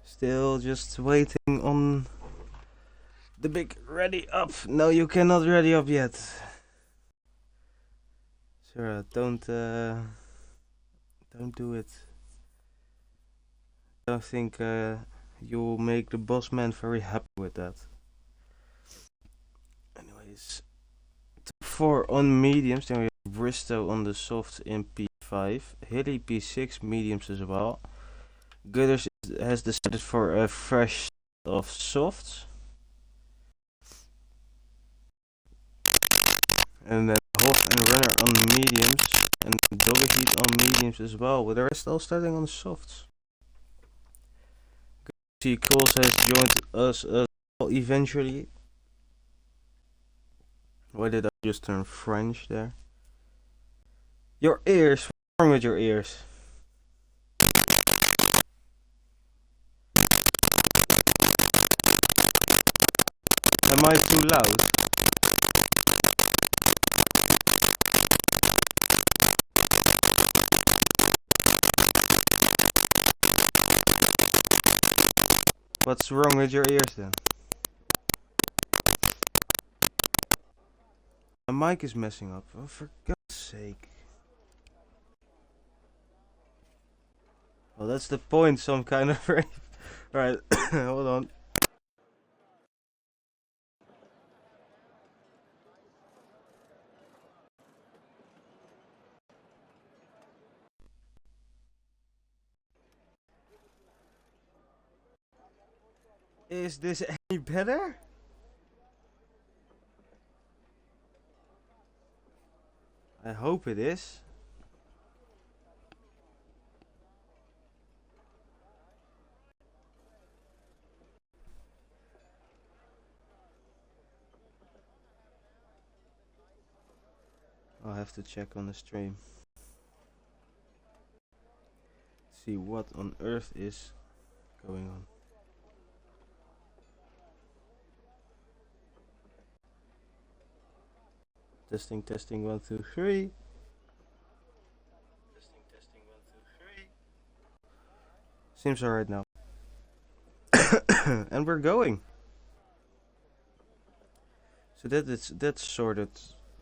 A: Still just waiting on the big ready up. No, you cannot ready up yet. Sarah, don't do it. I don't think you'll make the boss man very happy with that. Anyways, top 4 on mediums. Then we have Bristow on the softs in P5. Hilly P6 mediums as well. Gutters has decided for a fresh set of softs. And then Hoff and Runner on mediums. And Doggy on mediums as well. But the rest all starting on the softs. See, Coles has joined us as well eventually. Why did I just turn French there? Your ears. What's wrong with your ears? Am I too loud? What's wrong with your ears then? My mic is messing up. Oh, for God's sake. Well, that's the point, some kind of rape. Right, hold on. Is this any better? I hope it is. I'll have to check on the stream. See what on earth is going on. Testing, testing, 1, 2, 3. Testing, testing, 1, 2, 3. Seems alright now. And we're going. So that's sorted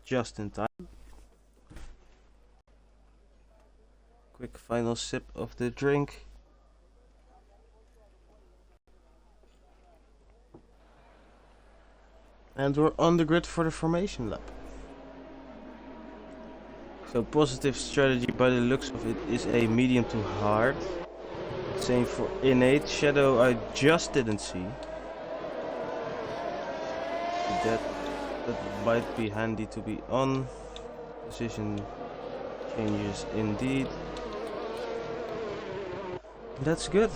A: just in time. Quick final sip of the drink. And we're on the grid for the formation lap. So positive strategy by the looks of it is a medium to hard. Same for innate. Shadow I just didn't see. That might be handy to be on. Position changes indeed. That's good.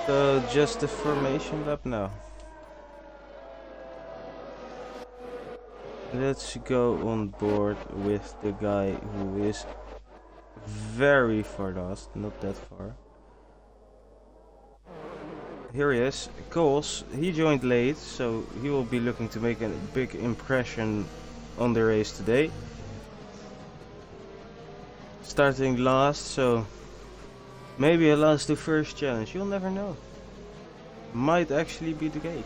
A: So just the formation lap now. Let's go on board with the guy who is very far lost, not that far. Here he is, Coles. He joined late, so he will be looking to make a big impression on the race today. Starting last, so maybe a last to first challenge, you'll never know. Might actually be the case.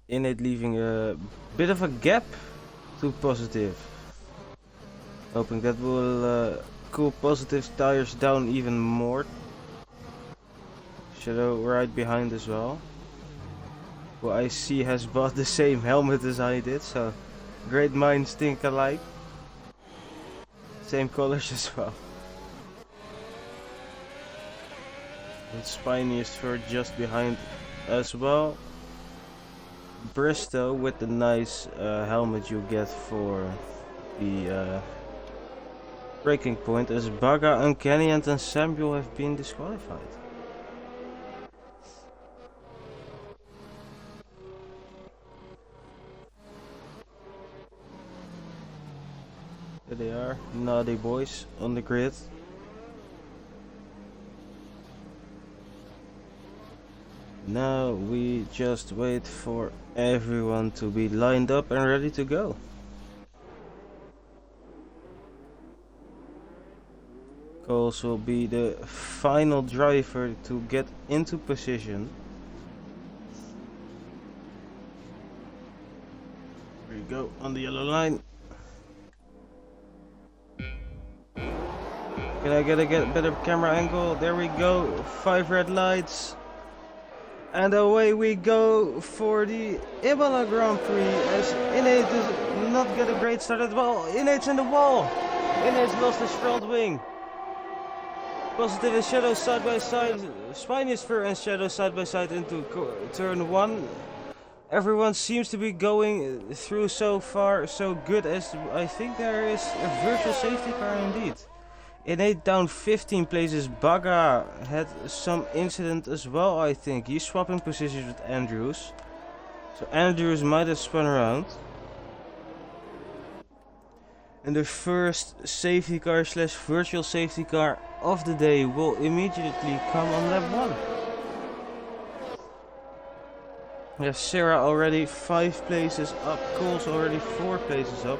A: Innate leaving a bit of a gap to positive. Hoping that will cool positive tires down even more. Shadow right behind as well. Who I see has bought the same helmet as I did, so great minds think alike. Same colors as well. And Spiniest Fur just behind as well. Bristow with the nice helmet you get for the breaking point, as Baga, Uncanny and Samuel have been disqualified. There they are, naughty boys on the grid. Now we just wait for everyone to be lined up and ready to go. Coles will be the final driver to get into position. Here we go on the yellow line. Can I get a better camera angle? There we go. 5 red lights. And away we go for the Imola Grand Prix, as Innate does not get a great start at all. Innate's in the wall. Innate's lost his front wing. Positive and Shadow side by side. Spinious Fur and Shadow side by side into turn 1. Everyone seems to be going through so far so good, as I think there is a virtual safety car indeed. Innate down 15 places. Baga had some incident as well, I think. He's swapping positions with Andrews. So Andrews might have spun around. And the first safety car slash virtual safety car of the day will immediately come on lap 1. We have Sarah already 5 places up. Cole's already 4 places up.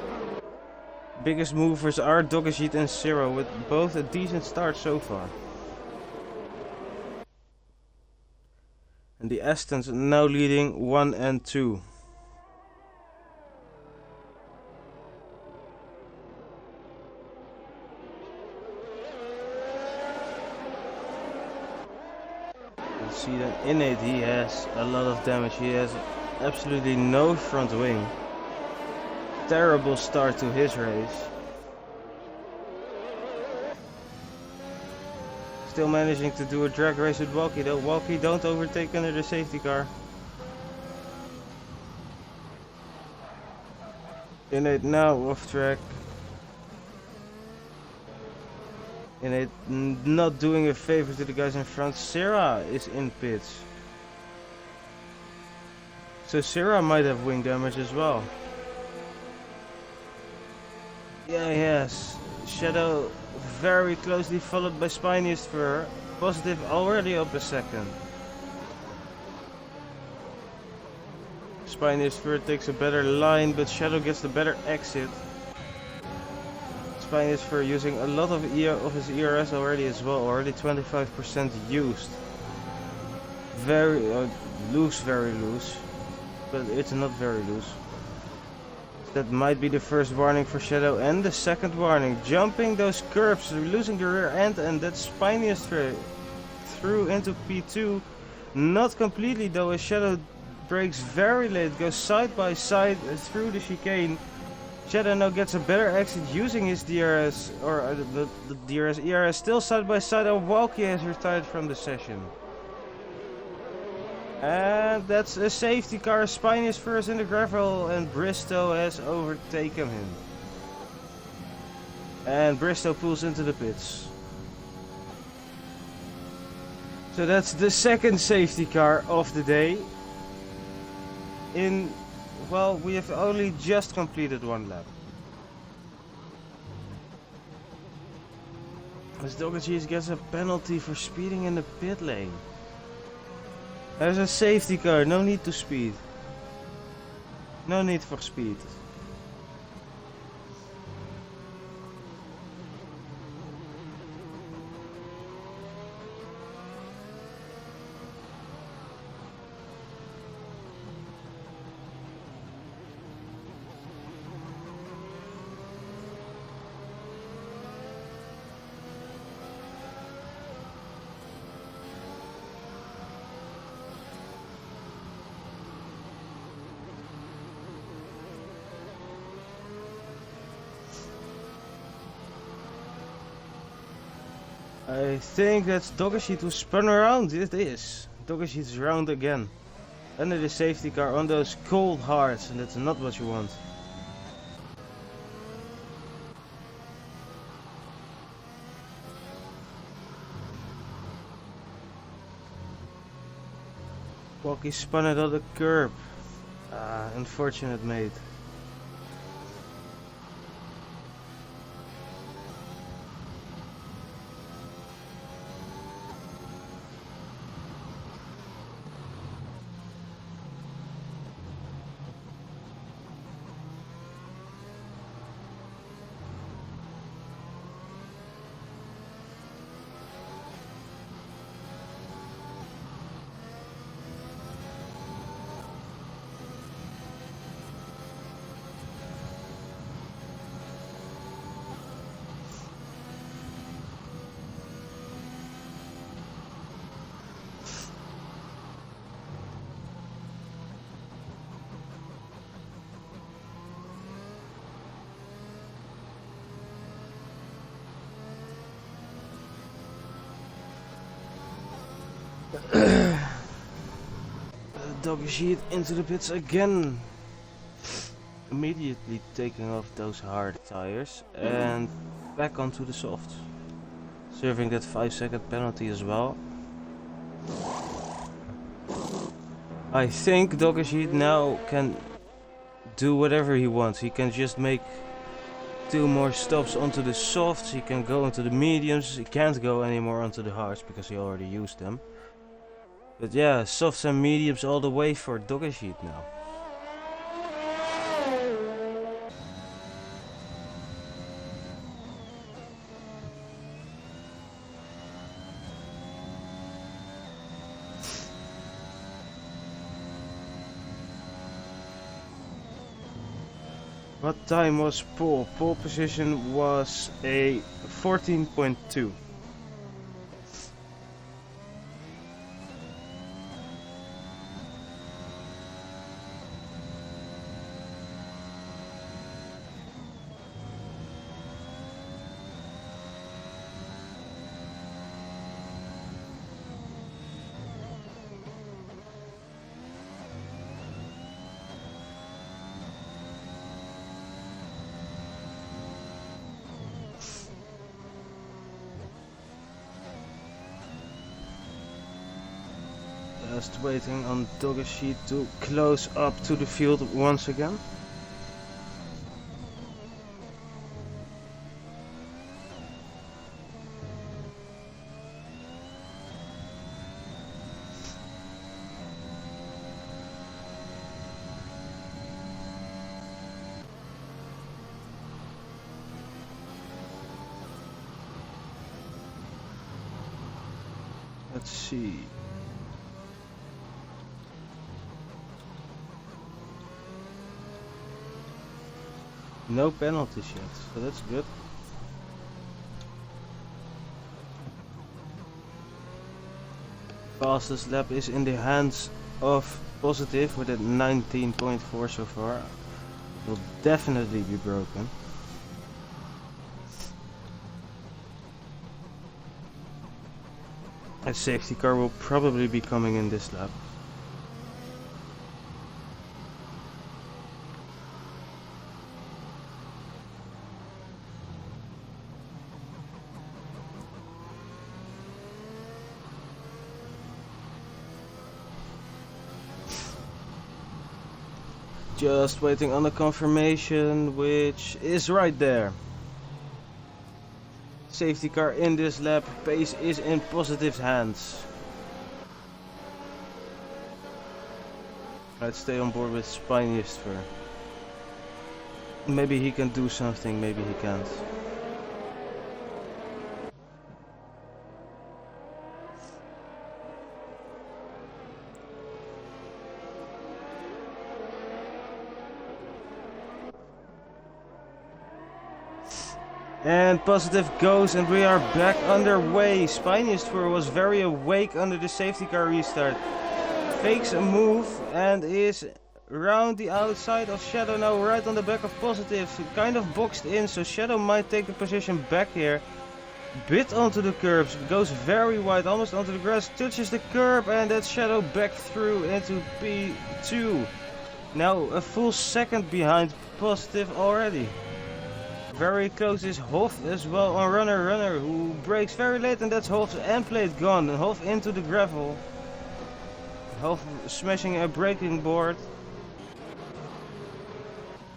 A: Biggest movers are Dogajit and Zero, with both a decent start so far. And the Astons now leading 1 and 2. You see that Innate, he has a lot of damage. He has absolutely no front wing. Terrible start to his race. Still managing to do a drag race with Walkie though. Walkie, don't overtake under the safety car. Innate now off track. Innate not doing a favor to the guys in front. Sarah is in pits. So Sarah might have wing damage as well. Yeah, yes. Shadow very closely followed by Spiniest Fur. Positive already up a second. Spiniest Fur takes a better line, but Shadow gets the better exit. Spiniest Fur using a lot of his ERS already as well. Already 25% used. Very loose, very loose. But it's not very loose. That might be the first warning for Shadow, and the second warning. Jumping those curves, losing the rear end, and that Spiniest through into P2. Not completely though, as Shadow brakes very late, goes side by side through the chicane. Shadow now gets a better exit using his DRS, or the DRS, ERS still side by side, and Walkie has retired from the session. And that's a safety car. Spinious first in the gravel, and Bristow has overtaken him. And Bristow pulls into the pits. So that's the second safety car of the day. Well, we have only just completed 1 lap. As Dogajit gets a penalty for speeding in the pit lane. There's a safety car, no need to speed. No need for speed. I think that's Dogajit who spun around. It is. Dogajit's round again. under the safety car on those cold hards, and that's not what you want. Walkie spun it on the curb. Unfortunate, mate. Doggy sheet into the pits again. Immediately taking off those hard tires and back onto the softs. Serving that 5-second penalty as well. I think Doggy sheet now can do whatever he wants. He can just make 2 more stops onto the softs. He can go into the mediums. He can't go anymore onto the hards because he already used them. But yeah, softs and mediums all the way for Doggy sheet now. What time was pole? Pole position was a 14.2. Just waiting on Doggy sheet to close up to the field once again. Let's see. No penalties yet, so that's good. Fastest lap is in the hands of Positive with a 19.4 so far. Will definitely be broken. A safety car will probably be coming in this lap. Just waiting on the confirmation, which is right there. Safety car in this lap, pace is in Positive's hands. Let's stay on board with Spinistfer. Maybe he can do something, maybe he can't. And Positive goes and we are back underway. Spinistfer was very awake under the safety car restart. Fakes a move and is round the outside of Shadow now, right on the back of Positive. Kind of boxed in, so Shadow might take the position back here. bit onto the curbs, goes very wide, almost onto the grass, touches the curb, and that shadow back through into P2. Now a full second behind Positive already. Very close is Hoff as well on Runner, who brakes very late, and that's Hoff's end plate gone. And Hoff into the gravel. Hoff smashing a braking board.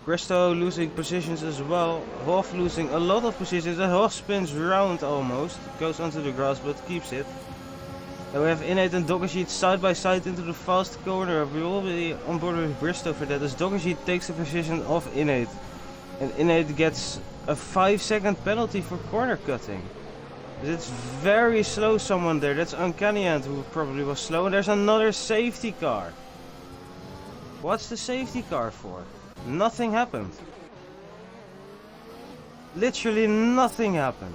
A: Bristow losing positions as well. Hoff losing a lot of positions, and Hoff spins round almost. Goes onto the grass but keeps it. And we have Innate and Doggersheet side by side into the fast corner. We will be on board with Bristow for that, as Doggersheet takes the position of Innate. And Innate gets a 5-second penalty for corner cutting. It's very slow, someone there. That's Uncanny Ant, who probably was slow. And there's another safety car. What's the safety car for? Nothing happened. Literally nothing happened.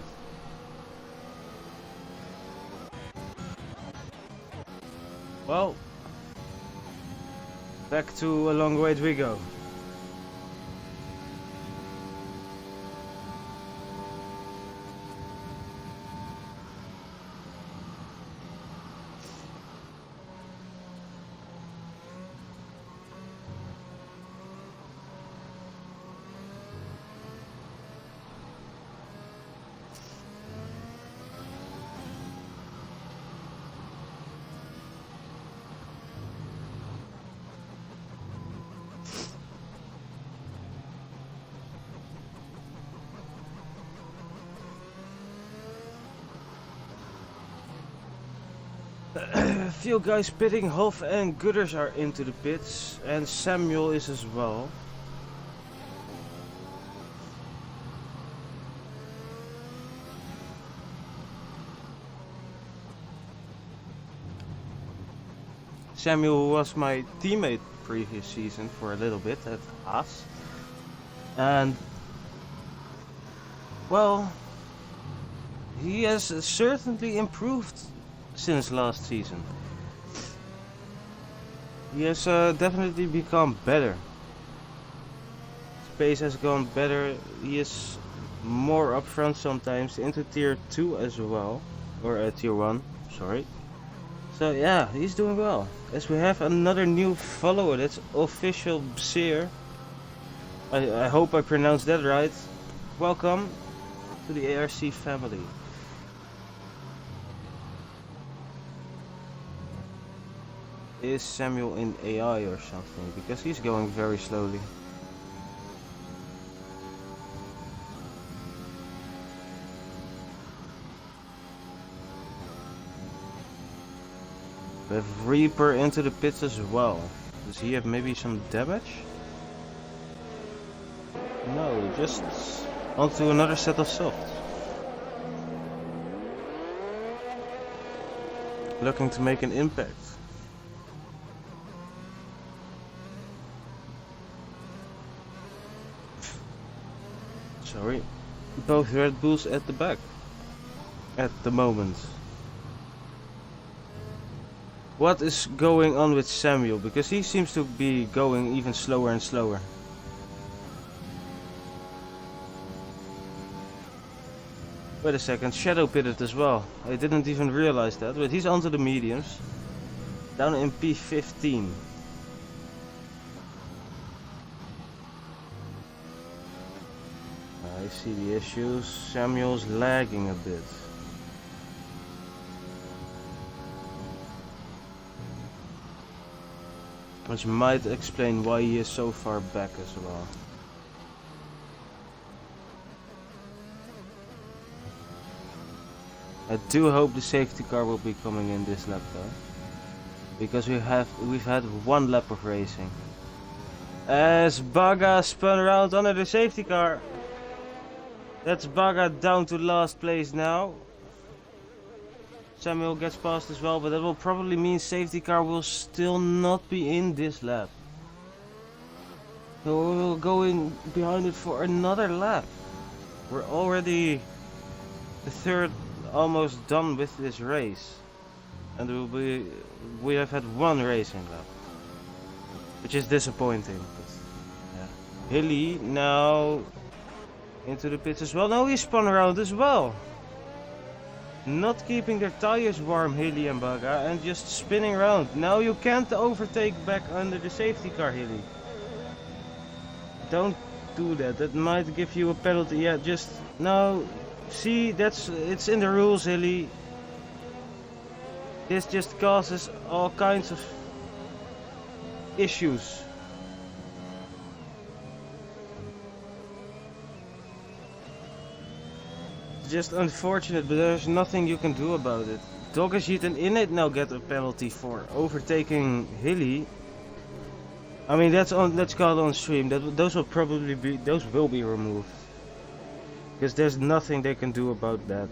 A: Well, back to a long wait we go. A few guys pitting. Hoff and Gutters are into the pits, and Samuel is as well. Samuel was my teammate previous season for a little bit at Haas, and well, he has certainly improved since last season. He has definitely become better. His pace has gone better. He is more upfront sometimes into tier 2 as well, or tier 1, sorry. So yeah, he's doing well. As we have another new follower, that's Official Bseer. I hope I pronounced that right. Welcome to the ARC family. Is Samuel in AI or something? Because he's going very slowly. We have Reaper into the pits as well. Does he have maybe some damage? No, just onto another set of softs. Looking to make an impact. Sorry. Both Red Bulls at the back. At the moment. What is going on with Samuel? Because he seems to be going even slower and slower. Wait a second, Shadow pitted as well. I didn't even realize that, but he's onto the mediums. Down in P15. I see the issues. Samuel's lagging a bit. Which might explain why he is so far back as well. I do hope the safety car will be coming in this lap though. Because we've had one lap of racing. As Baga spun around under the safety car. That's Baga down to last place now. Samuel gets past as well, but that will probably mean safety car will still not be in this lap. So we'll go in behind it for another lap. We're already the third, almost done with this race. And we have had one racing lap. Which is disappointing. But, yeah. Hilly now into the pits as well. No, he spun around as well. not keeping their tires warm, Hilly and Baga, and just spinning around. Now you can't overtake back under the safety car, Hilly. Don't do that. That might give you a penalty. Yeah, just no. See, it's in the rules, Hilly. This just causes all kinds of issues. It's just unfortunate, but there's nothing you can do about it. Dogajit and Innate now get a penalty for overtaking Hilly. I mean, that's on. Let's call it on stream. Those will be removed because there's nothing they can do about that.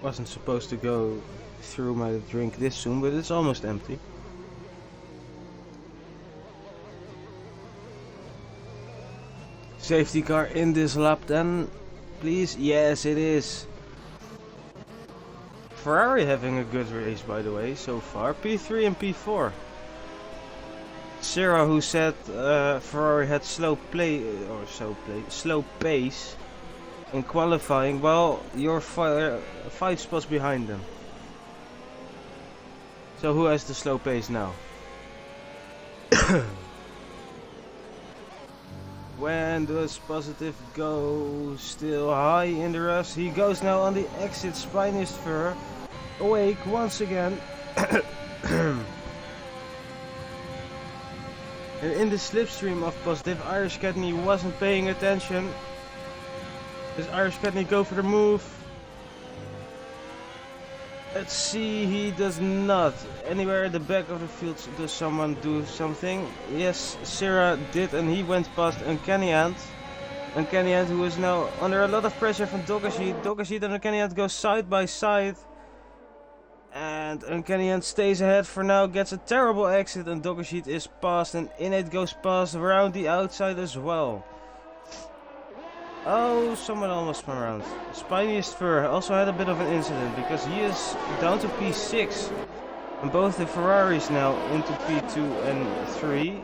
A: Wasn't supposed to go through my drink this soon, but it's almost empty. Safety car in this lap then, please. Yes, it is. Ferrari having a good race, by the way, so far. P3 and P4. Sarah, who said Ferrari had slow pace in qualifying, well, you're 5 spots behind them. So who has the slow pace now? When does Positive go? Still high in the rush. He goes now on the exit. Spiniest Fur awake once again. And in the slipstream of Positive, Irish Cadney wasn't paying attention. Does Irish Cadney go for the move? Let's see, he does not. Anywhere at the back of the field, does someone do something? Yes, Sarah did, and he went past Uncanny Ant. Uncanny Ant, who is now under a lot of pressure from Dogajit. Dogajit and Uncanny Ant go side by side. And Uncanny Ant stays ahead for now, gets a terrible exit, and Dogajit is past, and Innate goes past around the outside as well. Oh, someone almost went around. Spiniest Fur also had a bit of an incident because he is down to P6. And both the Ferraris now into P2 and 3.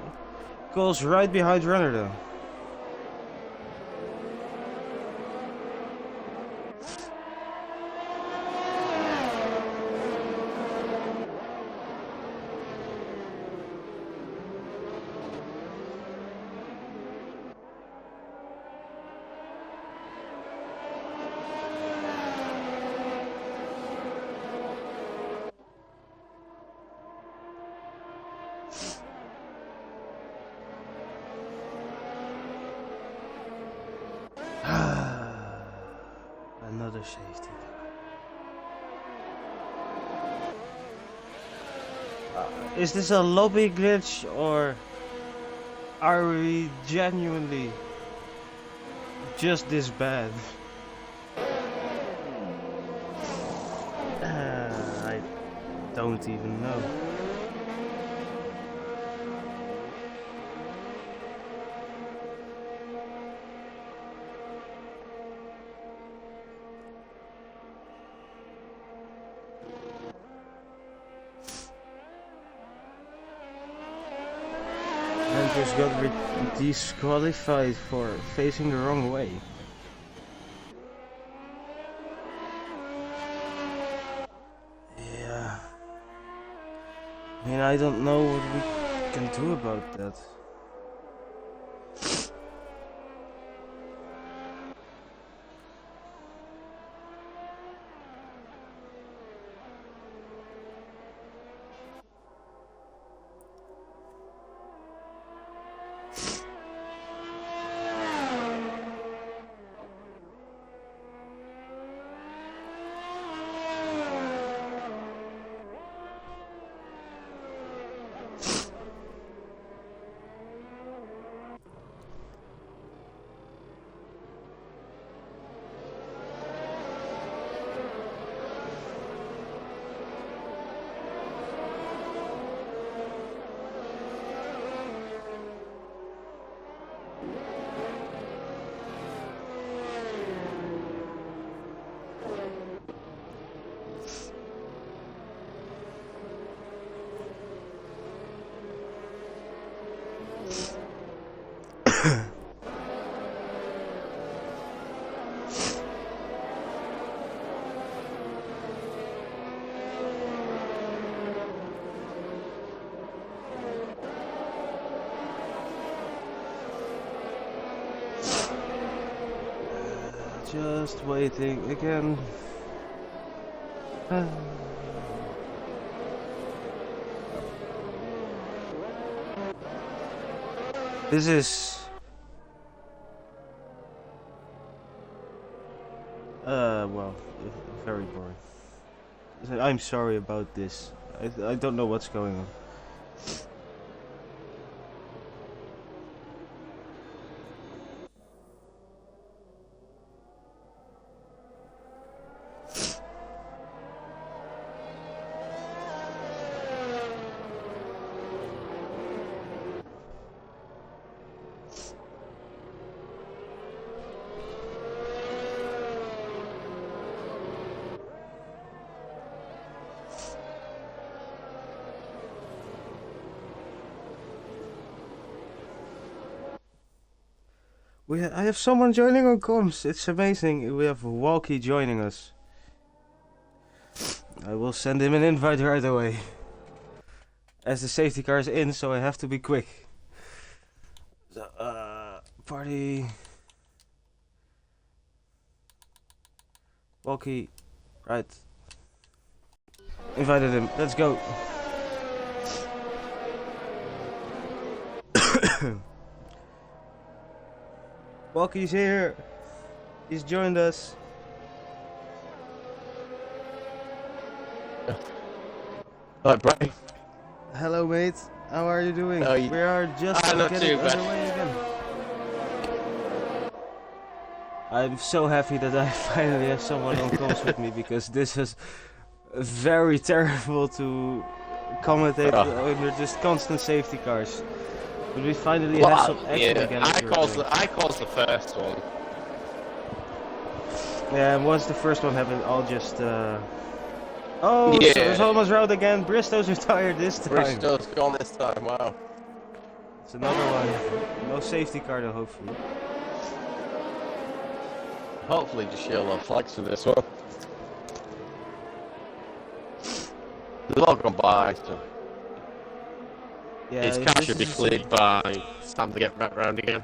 A: Cole's right behind Runner though. Another safety. Is this a lobby glitch or are we genuinely just this bad? I don't even know. Andrews got disqualified for facing the wrong way. Yeah. I mean, I don't know what we can do about that. Just waiting again. This is well, very boring. I'm sorry about this. I don't know what's going on. I have someone joining on comms. It's amazing. We have Walkie joining us. I will send him an invite right away. As the safety car is in, so I have to be quick. So, party. Walkie. Right. Invited him. Let's go. Walkie's here. He's joined us.
B: Hi, Brian.
A: Hello, mate. How are you doing?
B: How are you?
A: We are just
B: Not
A: getting
B: too bad.
A: underway again. I'm so happy that I finally have someone on calls with me, because this is very terrible to commentate under just constant safety cars. But we finally have some action again.
B: I caused the first one.
A: Yeah, and once the first one happened, I'll just Oh,
B: Yeah.
A: so it's almost round again. Bristow's retired this time.
B: Bristow's gone this time. Wow.
A: It's another one. No safety car though, hopefully.
B: Hopefully, just show our flags for this one. They've all gone by, so
A: Yeah,
B: his car
A: this
B: should be
A: is-
B: cleared by. It's time to get back round again.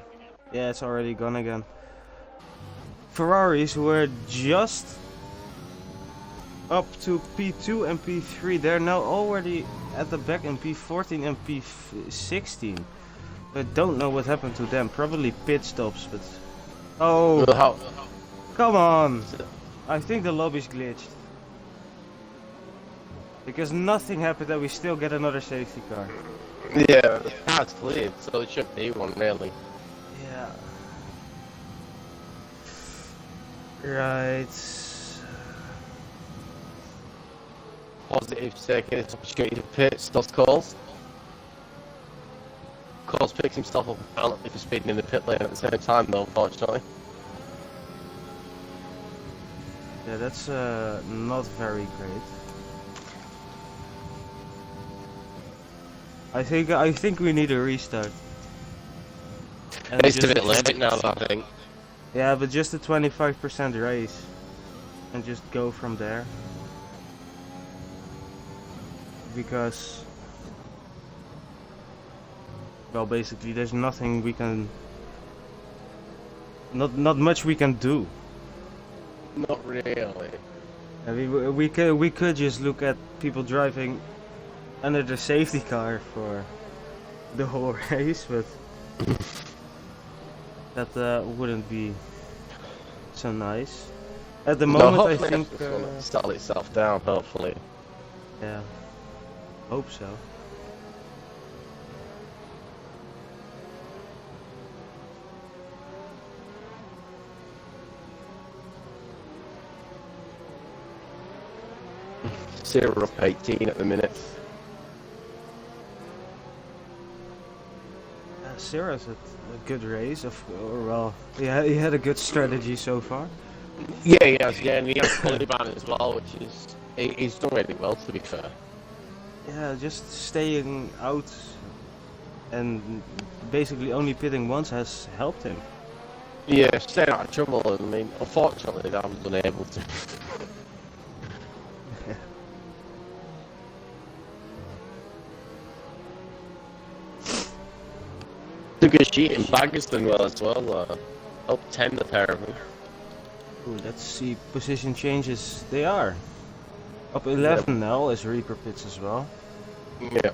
A: Yeah, it's already gone again. Ferraris were just up to P2 and P3. They're now already at the back in P14 and P16. I don't know what happened to them. Probably pit stops, but... Oh,
B: Well, how-
A: come on! I think the lobby's glitched. Because nothing happened and we still get another safety car.
B: Yeah, the car's cleared, so it should be one, really.
A: Yeah. Right.
B: Positive taking this opportunity to pit, stops calls. Calls picks himself up apparently for speeding in the pit lane at the same time, though, unfortunately.
A: Yeah, that's not very great. I think we need a restart. And
B: It's a
A: just
B: bit late now, I think.
A: Yeah, but just a 25% raise, and just go from there. Because, well, basically, there's nothing we can, not much we can do.
B: Not really.
A: I mean, we could just look at people driving under the safety car for the whole race, but that wouldn't be so nice. At the moment, I think.
B: It's gonna settle itself down, hopefully.
A: Yeah, hope so.
B: Zero up 18 at the minute.
A: Sarah's a good race, or well, he had a good strategy so far.
B: Yeah, he has, yeah, and he has fully ban as well, which is he's done really well, to be fair.
A: Yeah, just staying out and basically only pitting once has helped him.
B: Yeah, staying out of trouble. I mean, unfortunately, I was unable to. Took a sheet in Baggerston well as well. Up 10 the pair of them.
A: Ooh, let's see. Position changes. They are up 11 now as Reaper pits as well.
B: Yeah.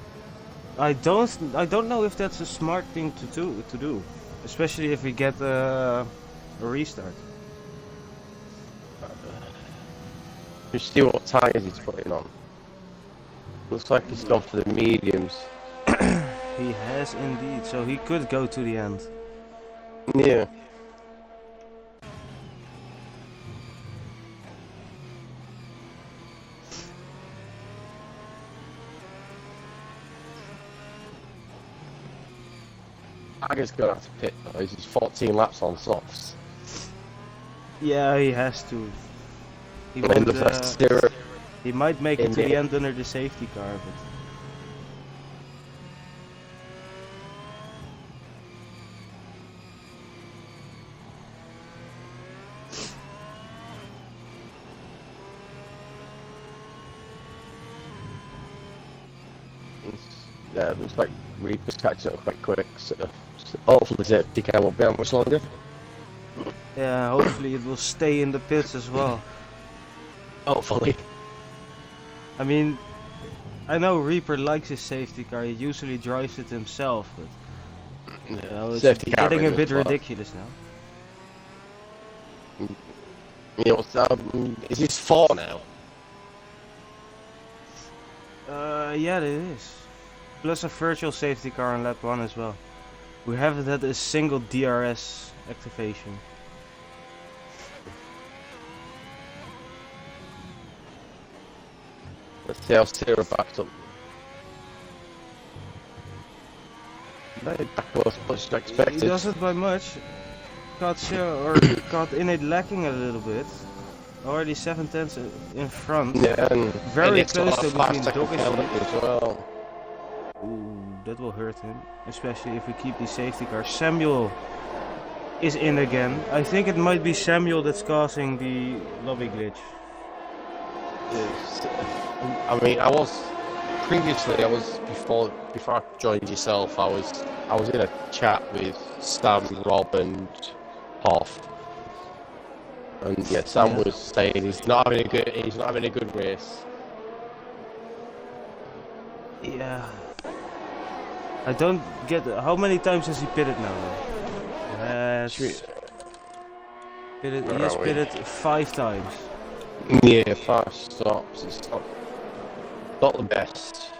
A: I don't know if that's a smart thing to do, especially if we get a restart.
B: Just see what tires he's putting on. Looks like he's gone for the mediums.
A: He has indeed, so he could go to the end.
B: Yeah. Tiger's gonna have to pit though. He's 14 laps on softs.
A: Yeah, he has to. He
B: And
A: won't,
B: the first zero.
A: he might make it
B: in
A: to the
B: the-
A: end under the safety car, but
B: Yeah, it looks like Reaper's catching up quite quick, so hopefully the safety car won't be on much longer.
A: yeah, hopefully it will stay in the pits as well.
B: Hopefully.
A: I mean, I know Reaper likes his safety car. He usually drives it himself, but you know, it's
B: Safety car
A: getting a
B: really
A: bit
B: well.
A: ridiculous now.
B: You know, is this 4 now?
A: Yeah, it is. Plus a virtual safety car on lap 1 as well. We haven't had a single DRS activation.
B: Let's see how Sarah backed up. Very back close, much
A: He
B: expected.
A: doesn't by much. Got in it lacking a little bit. Already 7/10 in front.
B: Yeah, and
A: Very
B: it's got
A: close
B: a
A: to
B: fast
A: between
B: second
A: Dog and
B: penalty as well.
A: Ooh, that will hurt him. Especially if we keep the safety car. Samuel is in again. I think it might be Samuel that's causing the lobby glitch.
B: I mean, I was before I joined yourself. I was in a chat with Sam, Rob, and Hoff, and yeah, Sam
A: Yeah.
B: was saying he's not having a good race.
A: Yeah. I don't get how many times has he pitted now though? He
B: Where
A: has
B: are we?
A: pitted 5 times.
B: Yeah, 5 stops. It's not the best,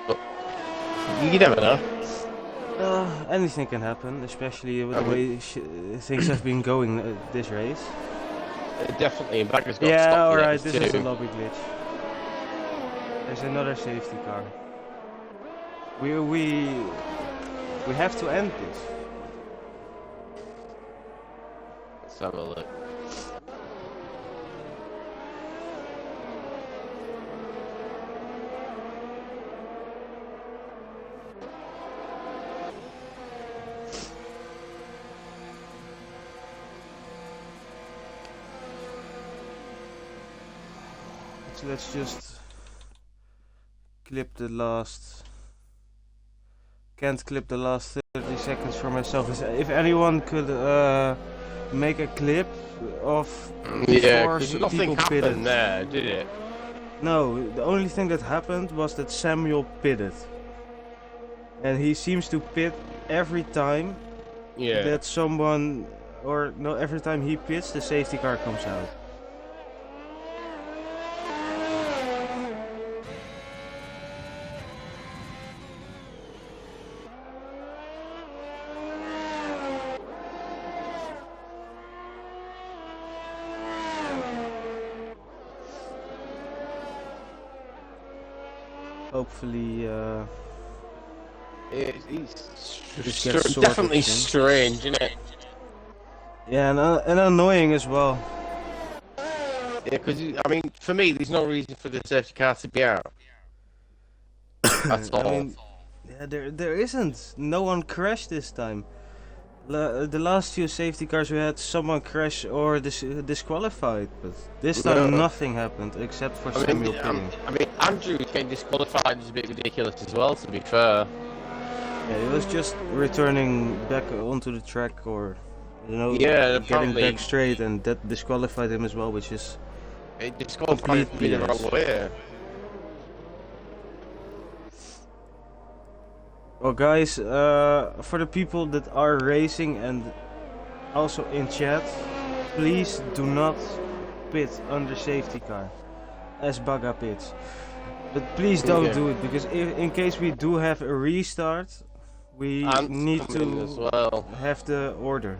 B: but you never know.
A: Anything can happen, especially with
B: I
A: the way things have been going this race.
B: Definitely, and Bagger's got
A: Yeah,
B: stop
A: alright,
B: the
A: this is a
B: too.
A: lobby glitch. There's another safety car. We have to end this.
B: Let's have a look.
A: So let's just clip the last. Can't clip the last 30 seconds for myself. If anyone could make a clip of
B: Yeah,
A: before
B: because nothing
A: people
B: happened
A: pitted.
B: there, did it?
A: No, the only thing that happened was that Samuel pitted. And he seems to pit every time
B: Yeah.
A: that someone, or no, every time he pits, the safety car comes out. Hopefully,
B: It's
A: Just get sorted
B: definitely
A: soon.
B: strange, isn't it?
A: yeah, and annoying as well.
B: Yeah, because I mean, for me, there's no reason for the safety car to be out. That's all.
A: I mean, yeah, there isn't. No one crashed this time. The last few safety cars we had someone crash or disqualified, but this time
B: No.
A: nothing happened except for Samuel pitting.
B: I mean, Andrew getting disqualified is a bit ridiculous as well. To be fair,
A: Yeah, he was just returning back onto the track or You know,
B: Yeah,
A: getting
B: apparently
A: back straight, and that disqualified him as well, which is
B: it disqualified
A: complete
B: me the wrong
A: BS.
B: way.
A: Well, guys, for the people that are racing and also in chat, please do not pit under safety car as Baga pits. But please don't
B: Yeah.
A: do it, because if, in case we do have a restart, we
B: Ant's
A: need
B: coming in as well.
A: have the order.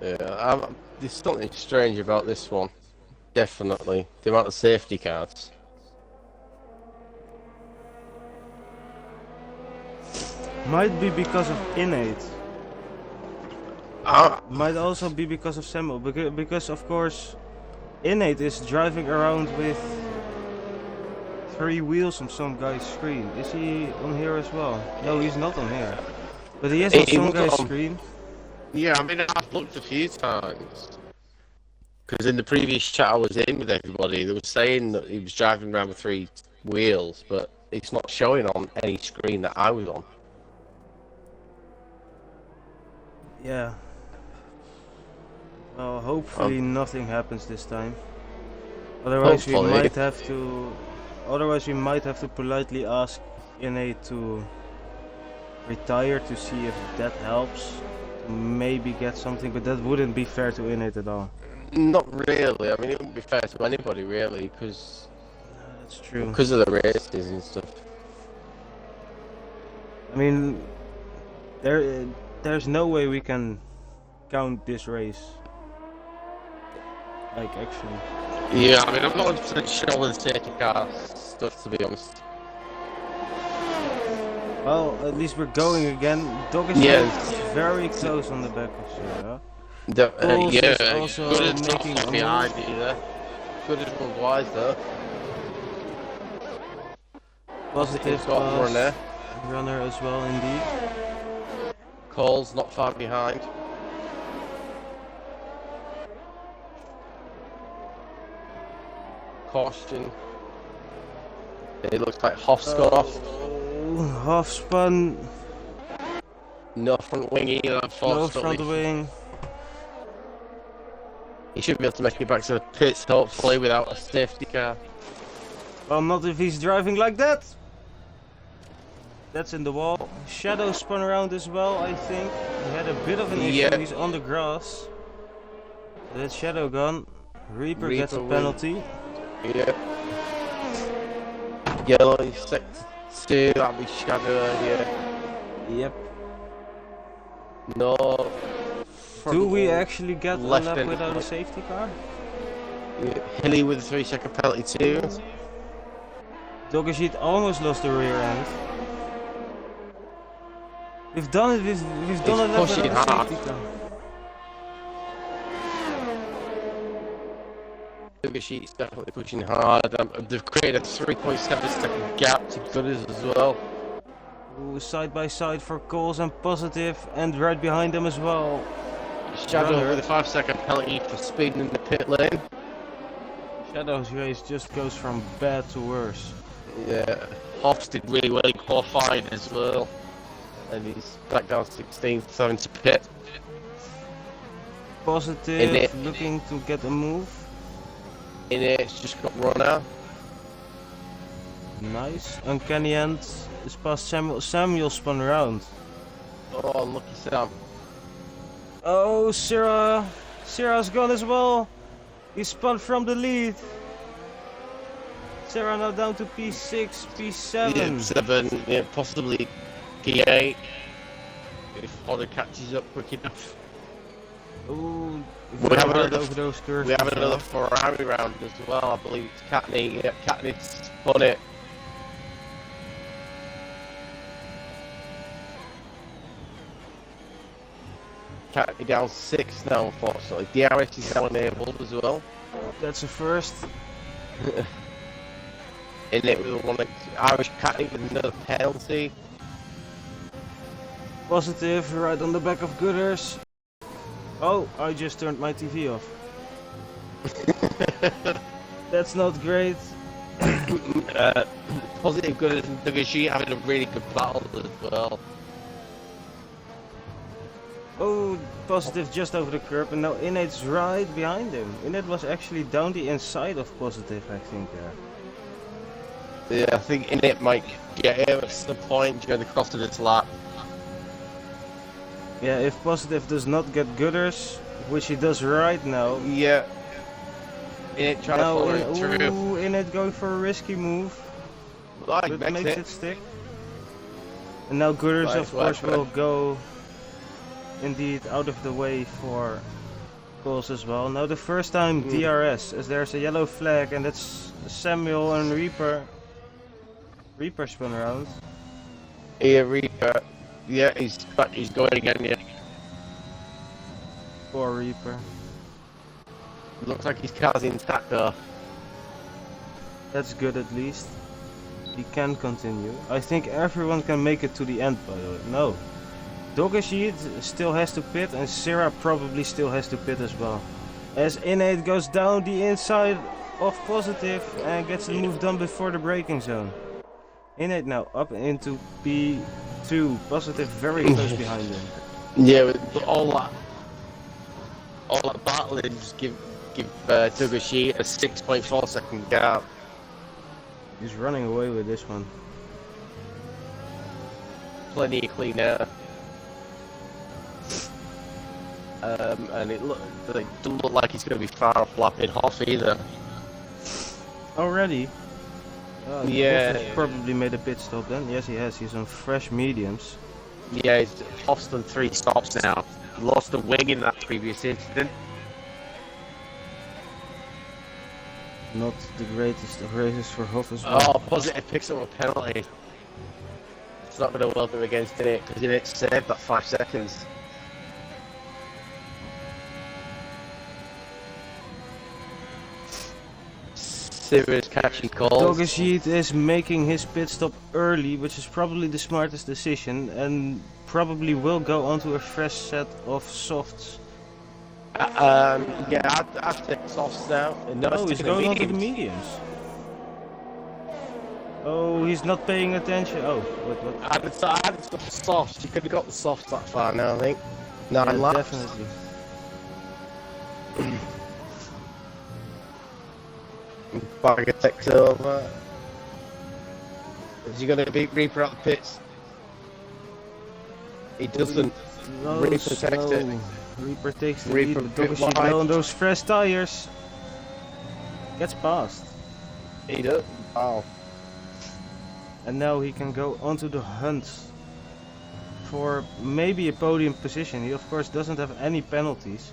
B: Yeah, there's something strange about this one. Definitely. The amount of safety cars.
A: Might be because of innate.
B: Ah,
A: Might also be because of Samuel, because of course innate is driving around with 3 wheels on some guy's screen. Is he on here as well? No, he's not on here. But he is on
B: He
A: some
B: was
A: guy's
B: on-
A: screen.
B: yeah, I mean, I've looked a few times. Because in the previous chat I was in with everybody, they were saying that he was driving around with 3 wheels, but it's not showing on any screen that I was on.
A: Yeah. Well, hopefully nothing happens this time. Otherwise
B: Hopefully.
A: we might have to. Otherwise we might have to politely ask innate to retire to see if that helps. To maybe get something, but that wouldn't be fair to innate at all.
B: Not really. I mean, it wouldn't be fair to anybody, really, because
A: That's true.
B: of the races and stuff.
A: I mean, there's no way we can count this race. Like actually.
B: Yeah, I mean, I'm not 100% sure with the safety car stuff, to be honest.
A: Well, at least we're going again. Dog is
B: Yes.
A: very close on the back of Sarah.
B: Yeah,
A: is also
B: good as
A: making
B: not
A: a
B: behind
A: move.
B: either. Good as was wise though.
A: Positive
B: Got
A: pass.
B: runner.
A: Runner as well, indeed.
B: Cole's not far behind. Caution. It looks like Hoff's gone off.
A: Half spun.
B: No front wing either,
A: No
B: unfortunately.
A: front wing.
B: He should be able to make it back to the pits, hopefully, without a safety car.
A: Well, not if he's driving like that. That's in the wall. Shadow spun around as well, I think. He had a bit of an issue.
B: Yeah.
A: He's on the grass. That's Shadow gone. Reaper gets a
B: Reaper
A: penalty.
B: Yeah. Yellow is set to, that'll be Shadow, yeah.
A: Yep.
B: No.
A: Do we actually get one
B: left
A: up
B: end
A: without a
B: point.
A: safety car?
B: Yeah. Hilly with a 3-second penalty too.
A: Doggersheet almost lost the rear end. We've done it. We've done it up
B: pushing
A: without a
B: hard.
A: safety car.
B: Sheet's definitely pushing hard. They've created a 3.7-second gap to Gutters as well.
A: Ooh, side by side for Coles and Positive, and right behind them as well.
B: Shadow
A: Runner.
B: with a 5-second penalty for speeding in the pit lane.
A: Shadow's race just goes from bad to worse.
B: Yeah, Hoffs did really well in qualifying as well. And he's back down 16th, having to pit.
A: Positive,
B: it.
A: looking to get a move.
B: In it, it's just got runner.
A: Nice. Uncanny End is past Samuel. Samuel spun around.
B: Oh, lucky Sam.
A: Oh, Sarah. Sarah's gone as well. He spun from the lead. Sarah now down to P6, P7.
B: Yeah, 7, yeah, possibly P8. If Honda catches up quick enough.
A: Ooh,
B: We
A: very
B: have
A: hard
B: another-
A: over those curves.
B: We have
A: as
B: another
A: well.
B: Ferrari round as well, I believe it's Catney. Yeah, Catney's spun it. currently down 6 now, unfortunately. DRS is now enabled as well.
A: That's a first.
B: In it, we want to Irish cutting with another penalty.
A: Positive, right on the back of Gooders. Oh, I just turned my TV off. That's not great.
B: Positive good and Nagashi having a really good battle as well.
A: Oh, Positive just over the curb, and now Innate's right behind him. Innate was actually down the inside of Positive, I think.
B: Yeah, I think Innate might get him at some point during the cross of this lap.
A: Yeah, if Positive does not get Gooders, which he does right now.
B: Yeah. Innate trying to follow it through.
A: Ooh, Innate going for a risky move.
B: Like,
A: But makes it stick. And now Gooders,
B: Right,
A: of course, will go indeed out of the way for Coles as well. Now the first time DRS, as there's a yellow flag, and that's Samuel and Reaper. Reaper spun around.
B: Yeah, Reaper. Yeah, he's going again, yeah.
A: Poor Reaper.
B: Looks like his car's intact though.
A: That's good at least. He can continue. I think everyone can make it to the end, by the way. No. Dogashid still has to pit, and Sarah probably still has to pit as well. As Innate goes down the inside of Positive and gets the move done before the braking zone. Innate now up into P2. Positive very close behind him.
B: Yeah, with all that battling, just give Togashi a 6.4 second gap.
A: He's running away with this one.
B: Plenty of clean air. And it doesn't look like he's going to be far off lapping Hoff either.
A: Already?
B: Yeah.
A: Hoff has probably made a pit stop then. Yes, he has. He's on fresh mediums.
B: Yeah, Hoff's done 3 stops now. Lost a wing in that previous incident.
A: Not the greatest of races for Hoff as well.
B: Oh, Positive picks up a penalty. It's not going to well do against it because it saved that 5 seconds. Serious catchy calls.
A: Dogashid is making his pit stop early, which is probably the smartest decision, and probably will go onto a fresh set of softs.
B: Yeah, I'd take softs now. No,
A: He's going onto the mediums. Oh, he's not paying attention. Oh, what?
B: I'd have got the softs. You could have got the softs that far now, I think. 9
A: Yeah,
B: laps.
A: definitely.
B: Bagger takes over. Is he going to beat Reaper out the pits? He doesn't.
A: No,
B: Reaper takes it.
A: Reaper takes the
B: Reaper
A: lead.
B: pit
A: Dogashid
B: wide.
A: well on those fresh tires. Gets past.
B: He does. Wow.
A: And now he can go onto the hunt for maybe a podium position. He of course doesn't have any penalties,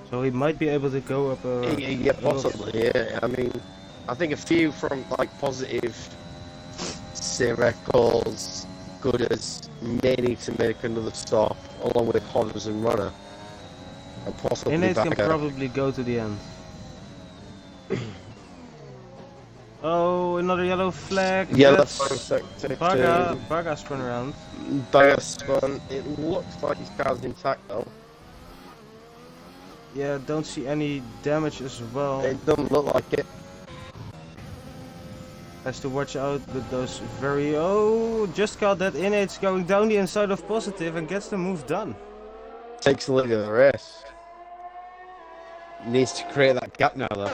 A: so he might be able to go up
B: Yeah, possibly, yeah. I mean, I think a few from like Positive, Siracles, Gooders may need to make another stop along with Hodders and Runner. And possibly
A: Innate can
B: Bagger.
A: probably go to the end. Oh, another yellow flag.
B: Yeah,
A: That's
B: that's
A: Baga spun around.
B: Bagger spun. It looks like his car's intact though.
A: Yeah, don't see any damage as well.
B: It doesn't look like it.
A: Has to watch out with those very... Oh, just caught that Innate's going down the inside of Positive and gets the move done.
B: Takes a look at the rest. Needs to create that gap now though.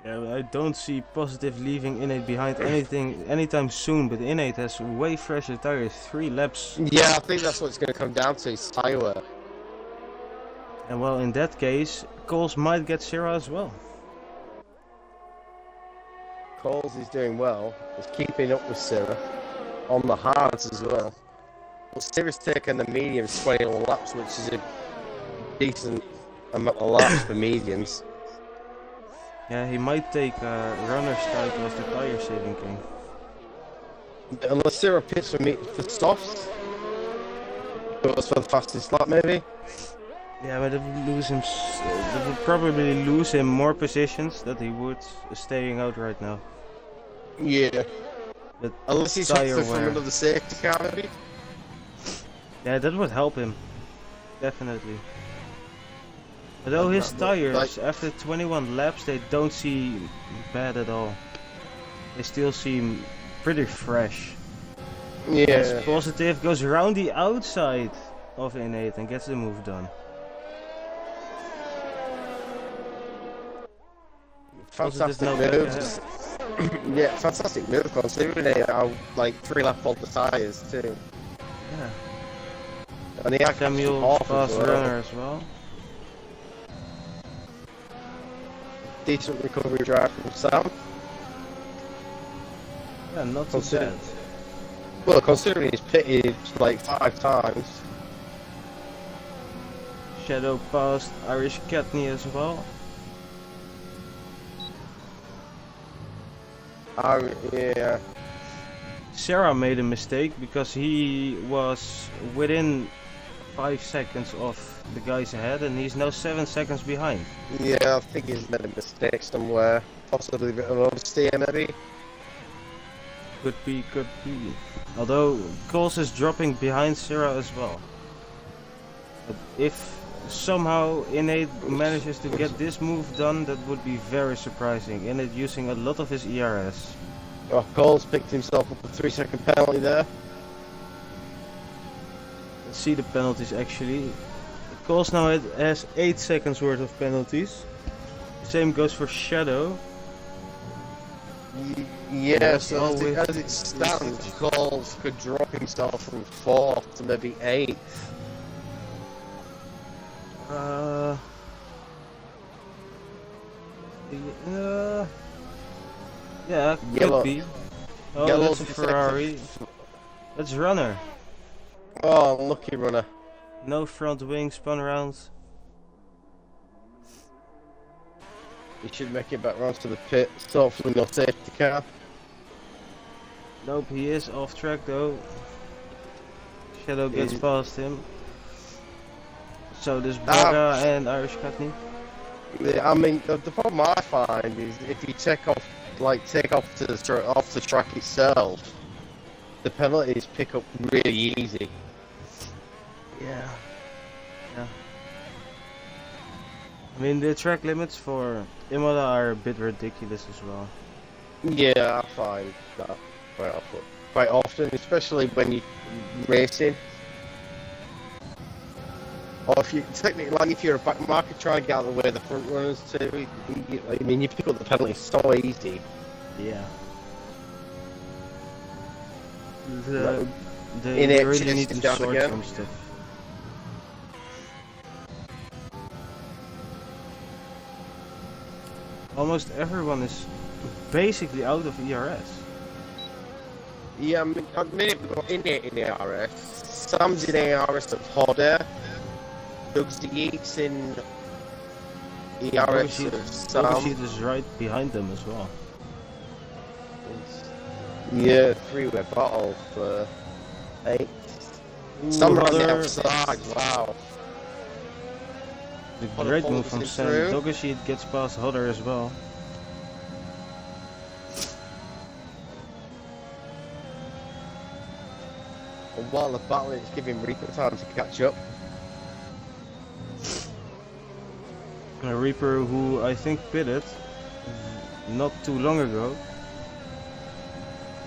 A: Yeah, I don't see Positive leaving Innate behind anytime soon, but Innate has way fresher tires, 3 laps.
B: Yeah, I think that's what it's going to come down to, is tyre wear.
A: And well, in that case, Coles might get Sarah as well.
B: Coles is doing well. He's keeping up with Sarah on the hards as well. But Sarah's taken the mediums 21 laps, which is a decent amount of laps for mediums.
A: Yeah, he might take runner's title as the tire saving king.
B: Unless Sarah pits for softs. goes for the fastest lap, maybe.
A: Yeah, but it would lose him. It would probably lose him more positions that he would staying out right now.
B: Yeah.
A: But
B: Unless he's
A: tire
B: hoping from
A: wear.
B: another safety car, maybe.
A: Yeah, that would help him. Definitely. Although his
B: Like-
A: tires, after 21 laps, they don't seem bad at all. They still seem pretty fresh.
B: Yeah.
A: Yes, Positive goes around the outside of Innate and gets the move done.
B: Fantastic
A: Positive now back
B: moves. Yeah, fantastic move considering they are like 3 lap on the tyres too.
A: Yeah.
B: And he had
A: Samuel,
B: off as
A: fast
B: well.
A: runner as well.
B: Decent recovery drive from Sam.
A: Yeah, not too
B: Consider-
A: bad.
B: Well, considering he's pitted like 5 times.
A: Shadow passed Irish Catney as well.
B: Yeah.
A: Sarah made a mistake because he was within 5 seconds of the guys ahead and he's now 7 seconds behind.
B: Yeah, I think he's made a mistake somewhere. Possibly a bit of oversteer, maybe.
A: Could be, could be. Although Coles is dropping behind Sarah as well. But if somehow Innate manages to get this move done, that would be very surprising. Innate using a lot of his ERS.
B: Oh, Cole's picked himself up a 3-second penalty there.
A: Let's see the penalties actually. Coles now has 8 seconds worth of penalties. Same goes for Shadow.
B: Yeah,
A: Yes,
B: so
A: always-
B: as it stands, Coles could drop himself from 4th to maybe 8th.
A: Yeah, could
B: Yellow-
A: be. Oh,
B: yellow
A: that's a Ferrari. That's runner.
B: Oh, unlucky runner.
A: No front wing, spun around.
B: He should make it back round to the pit. So hopefully no safety car.
A: Nope, he is off track though. Shadow gets
B: Is-
A: past him. So does Braga and Irish Catney.
B: I mean, the problem I find is if you take off to off the track itself, the penalties pick up really easy.
A: Yeah. Yeah. I mean, the track limits for Imola are a bit ridiculous as well.
B: Yeah, I find that quite often, especially when you're racing. Or if you technically, like if you're a back marker trying to get out of the way of the front runners too, I mean, you pick up the penalty so easy.
A: Yeah.
B: Like,
A: They
B: in it,
A: really
B: chasing
A: need to
B: down
A: sort
B: again.
A: some stuff. Almost everyone is basically out of ERS.
B: Yeah, I mean in the ARS. Sam's in ARS of Hodder. Doug's the Yeats in ERS of Sam.
A: Oversheet is right behind them as well.
B: Yeah, 3-way battle for 8.
A: Ooh,
B: Sam on the
A: Hodder.
B: outside, wow.
A: The
B: Hodder
A: great
B: follows
A: move from
B: him
A: Sam.
B: through.
A: Doggersheet gets past Hodder as well.
B: And while the battle is giving Reaper time to catch up.
A: A Reaper who I think pitted not too long ago.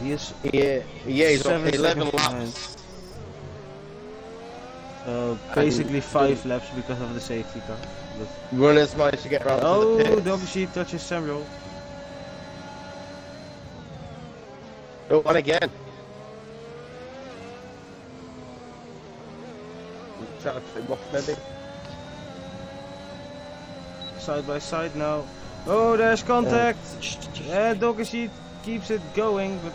A: He is
B: Yeah, he's on
A: 7
B: 11
A: seconds behind.
B: laps.
A: Basically 5 laps because of the safety car. But
B: Runners managed to get around
A: oh,
B: to the pit.
A: Doggersheet touches Samuel.
B: Oh, and again. Trying to flip him off maybe.
A: Side by side now. Oh, there's contact. Doggersheet keeps it going, but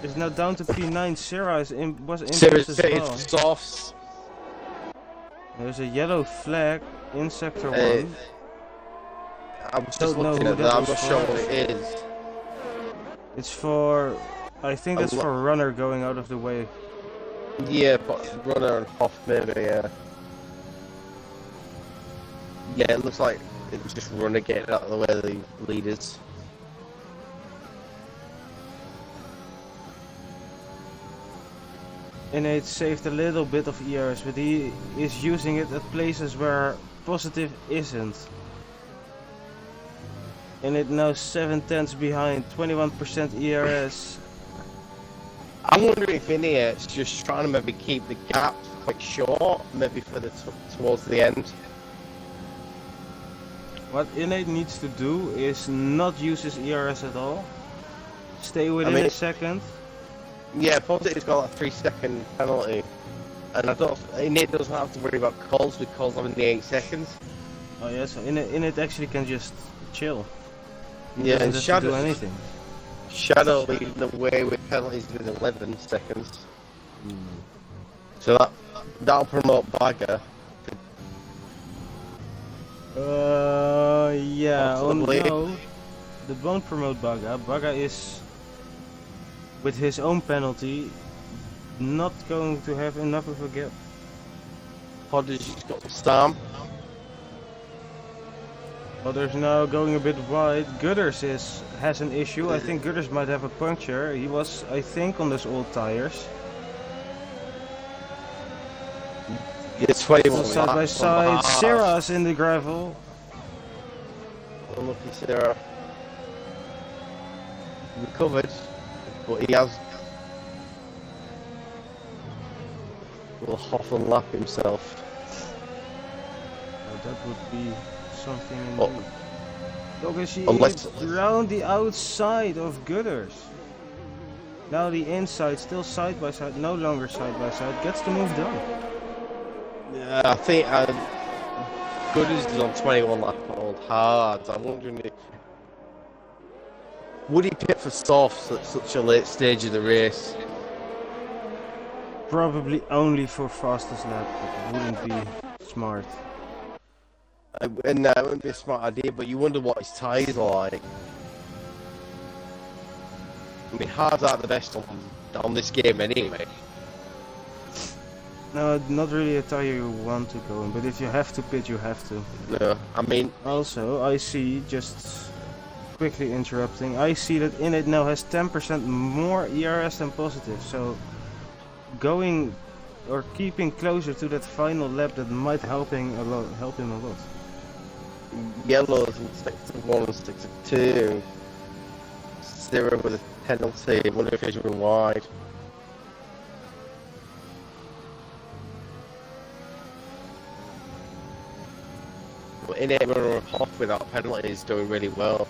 A: it's now down to P9. Sarah was
B: Sarah's
A: impulse as
B: pitted
A: well.
B: softs.
A: There's a yellow flag in sector 1.
B: I'm just
A: Don't know
B: looking
A: who
B: at
A: that
B: that. I'm
A: was
B: not sure
A: for.
B: what it is.
A: It's for, I think
B: A
A: that's
B: lo-
A: for runner going out of the way.
B: Yeah, but Runner and Hoff maybe, yeah. Yeah, it looks like it was just Runner getting out of the way of the leaders.
A: Innate saved a little bit of ERS, but he is using it at places where Positive isn't. Innate now 7/10 behind, 21% ERS.
B: I'm wondering if Ineate's just trying to maybe keep the gap quite short, maybe for the towards the end.
A: What Innate needs to do is not use his ERS at all. Stay within a second.
B: Yeah, Positive's got that 3-second penalty. And I don't. Innate doesn't have to worry about calls because having the 8 seconds.
A: Oh yeah, so Innate actually can just chill. He
B: Yeah,
A: doesn't
B: and
A: have
B: Shadow
A: to do anything.
B: Shadow leading the way with penalties within 11 seconds. So that'll promote Bagger.
A: Yeah, oh
B: Possibly.
A: no. The won't promote Baga. Baga is, with his own penalty, not going to have enough of a gap.
B: Prodigy's got Storm.
A: Others now going a bit wide. Gutters has an issue. I think Gutters might have a puncture. He was, I think, on those old tires.
B: It's 21
A: Side by side. Sarah's in the gravel.
B: Unlucky Sarah. Recovered, but he has. Will Hoff and lap himself.
A: Oh, that would be something
B: Oh.
A: indeed. Dogashi
B: Unless-
A: round the outside of Gutters. Now the inside, still side by side, no longer side by side, gets the move done.
B: Yeah, I think Gooders is on 21 lap old hard. I'm wondering if would he pit for softs at such a late stage of the race?
A: Probably only for fastest lap, but it wouldn't be smart.
B: And it wouldn't be a smart idea, but you wonder what his tyres are like. I mean, hard's are the best on this game anyway.
A: No, not really a tire you want to go in, but if you have to pit, you have to.
B: No, I mean,
A: Also, I see, just quickly interrupting, I see that Innate now has 10% more ERS than Positive, so going or keeping closer to that final lap, that might help him a lot.
B: yellows in sector 1 and sector 2. 0 with a penalty. I wonder if he's run wide. But Innate runner off without penalty is doing really well.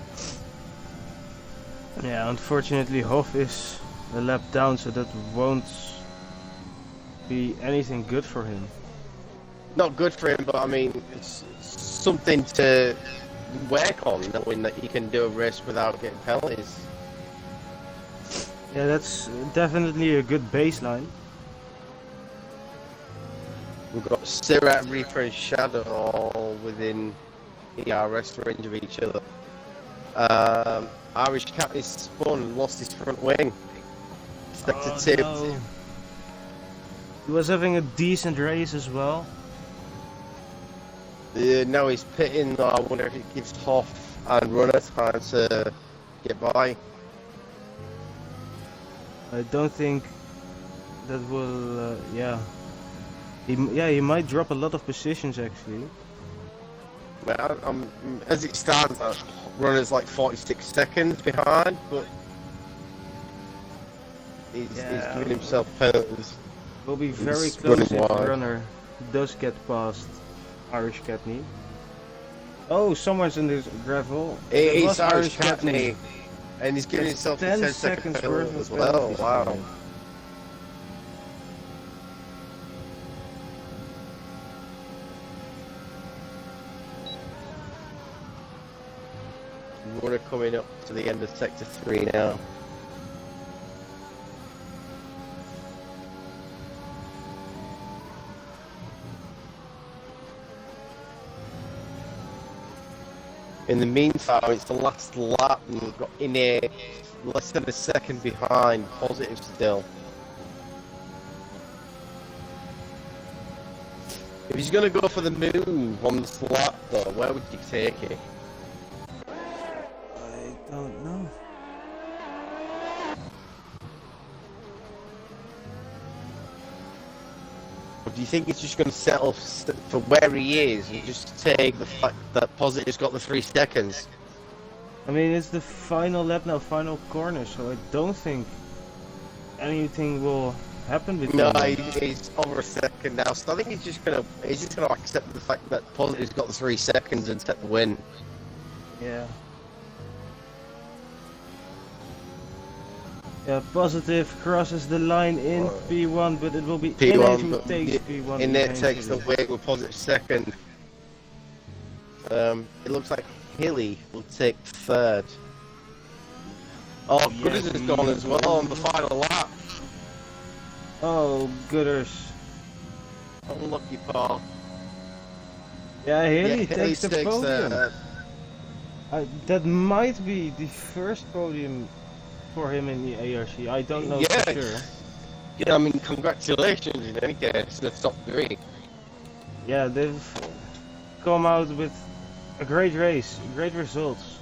A: Yeah, unfortunately Hoff is a lap down, so that won't be anything good for him.
B: Not good for him, but I mean, it's something to work on, knowing that he can do a race without getting penalties.
A: Yeah, that's definitely a good baseline.
B: We've got Sirat, Reaper and Shadow all within ERS range of each other. Irish Captain spun, lost his front wing. Sector 2.
A: No. He was having a decent race as well.
B: Now he's pitting. I wonder if it gives Hoff and Runner time to get by.
A: I don't think that will, yeah. He might drop a lot of positions actually.
B: As it stands, Runner's like 46 seconds behind, but he's giving himself penalties.
A: Will be very
B: He's
A: close if
B: running
A: the
B: wide.
A: runner does get past Irish Catney. Oh, someone's in this gravel. It
B: It's
A: was
B: Irish Catney, and he's giving
A: That's
B: himself
A: 10
B: a 10-second
A: seconds worth
B: penalty
A: of
B: as well.
A: penalties.
B: Wow. Runner coming up to the end of sector 3 now. In the meantime, it's the last lap and we've got Innate less than a second behind, Positive still. If he's gonna go for the move on the slot, though, where would you take it?
A: I don't know.
B: Or do you think he's just gonna settle for where he is and just take the fact that Positive's got the 3 seconds?
A: I mean, it's the final lap now, final corner, so I don't think anything will happen between
B: No,
A: them.
B: he's over a second now, so I think he's just gonna accept the fact that Positive's got the 3 seconds and take the win.
A: Yeah. Yeah, Positive crosses the line in P1, but it will be
B: P1,
A: Innate who
B: but
A: takes P1.
B: Innate takes the
A: eventually.
B: win with Positive second. It looks like Hilly will take third. Oh,
A: Yes,
B: Gooders has gone as well on the final lap.
A: Oh, Gooders.
B: Unlucky Paul.
A: Yeah, Haley
B: Yeah, Hilly
A: takes the podium.
B: third.
A: That might be the first podium for him in the ARC. I don't know
B: Yeah.
A: for sure.
B: Yeah, I mean, congratulations in any case, the top 3.
A: Yeah, they've come out with a great race, great results.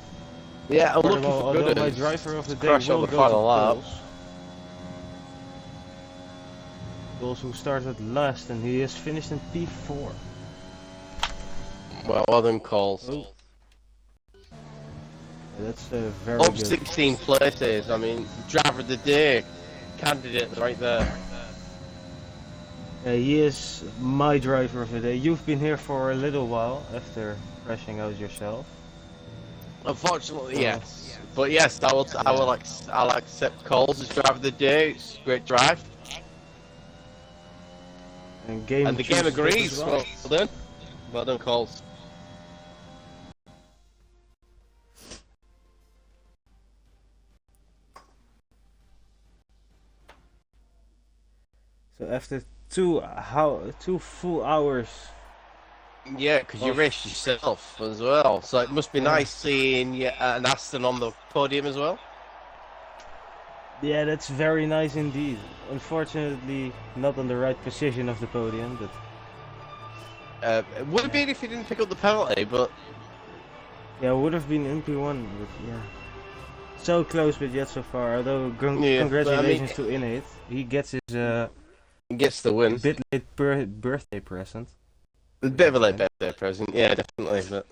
B: Yeah, unlucky
A: Although,
B: for
A: although
B: Gooders.
A: my driver of the day
B: Crash
A: will
B: on the
A: go
B: final
A: to
B: lap.
A: Bulls. Bulls who started last and he has finished in P4.
B: Well done, Coles.
A: Oh. That's very
B: Up
A: good.
B: 16 places, I mean, driver of the day candidate right there.
A: He is my driver of the day. You've been here for a little while after crashing out yourself.
B: Unfortunately,
A: Oh.
B: yes. But yes, I'll accept Coles as driver of the day. It's a great drive.
A: And
B: And the game
A: chooses it
B: agrees.
A: as well.
B: Well done. Well done, Coles.
A: So after two full hours,
B: Yeah, because you
A: Of-
B: raced yourself as well. So it must be
A: Yeah.
B: nice seeing an Aston on the podium as well.
A: yeah, that's very nice indeed. Unfortunately, not on the right position of the podium, but
B: It would have been if he didn't pick up the penalty, but
A: yeah, would have been MP1, but yeah. So close, but yet so far. Although,
B: Yeah, but I mean-
A: congratulations to Innate. He gets his
B: he gets the win.
A: bit late birthday present.
B: A bit of a late birthday present, yeah, definitely. But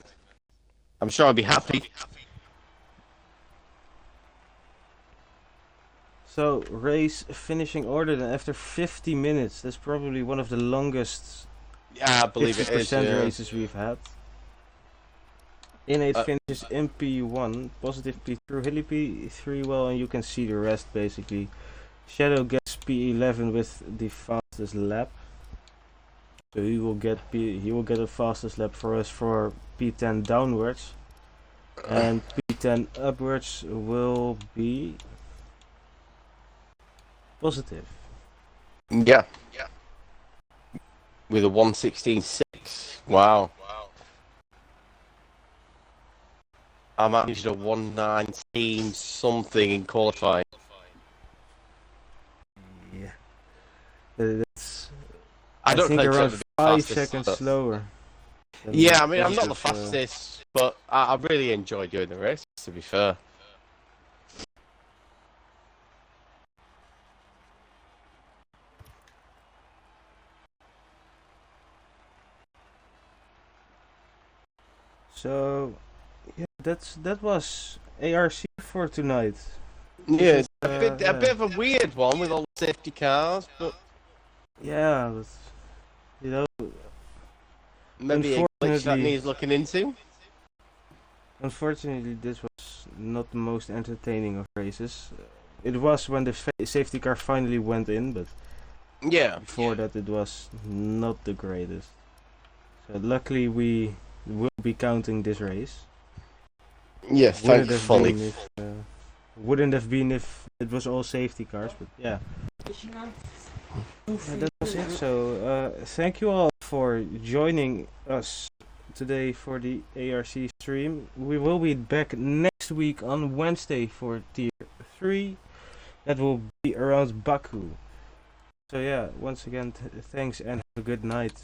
B: I'm sure I'll be happy.
A: So, race finishing order then after 50 minutes. That's probably one of the longest
B: Yeah, I believe it is.
A: 50%
B: Yeah.
A: races we've had. Innate
B: Uh,
A: finishes in P1, Positive P2, Hilly P3, well, and you can see the rest basically. Shadow gets P11 with the fastest lap. So he will get the fastest lap for us for P10 downwards. And P10 upwards will be Positive.
B: Yeah. With a 1:16.6. Wow. I managed a 1:19 something in qualifying.
A: Yeah. That's
B: I don't
A: think
B: think
A: around
B: I'd be
A: 5
B: fastest,
A: seconds
B: but-
A: slower. than
B: Yeah, I mean, I'm not the
A: Positive,
B: fastest, but I really enjoy doing the race, to be fair.
A: So, yeah, that was ARC for tonight.
B: Yeah,
A: is,
B: a bit
A: yeah.
B: of a weird one with all the safety cars, but
A: Yeah, but, you know,
B: maybe a glitch that
A: Unfortunately-
B: needs looking into.
A: unfortunately, this was not the most entertaining of races. It was when the safety car finally went in, but
B: Yeah.
A: before that, it was not the greatest. So, luckily, we will be counting this race.
B: Yeah,
A: Wouldn't have
B: thankfully.
A: been if, wouldn't have been if it was all safety cars, but yeah. That was it. So, thank you all for joining us today for the ARC stream. We will be back next week on Wednesday for Tier 3. That will be around Baku. So yeah, once again, thanks and have a good night.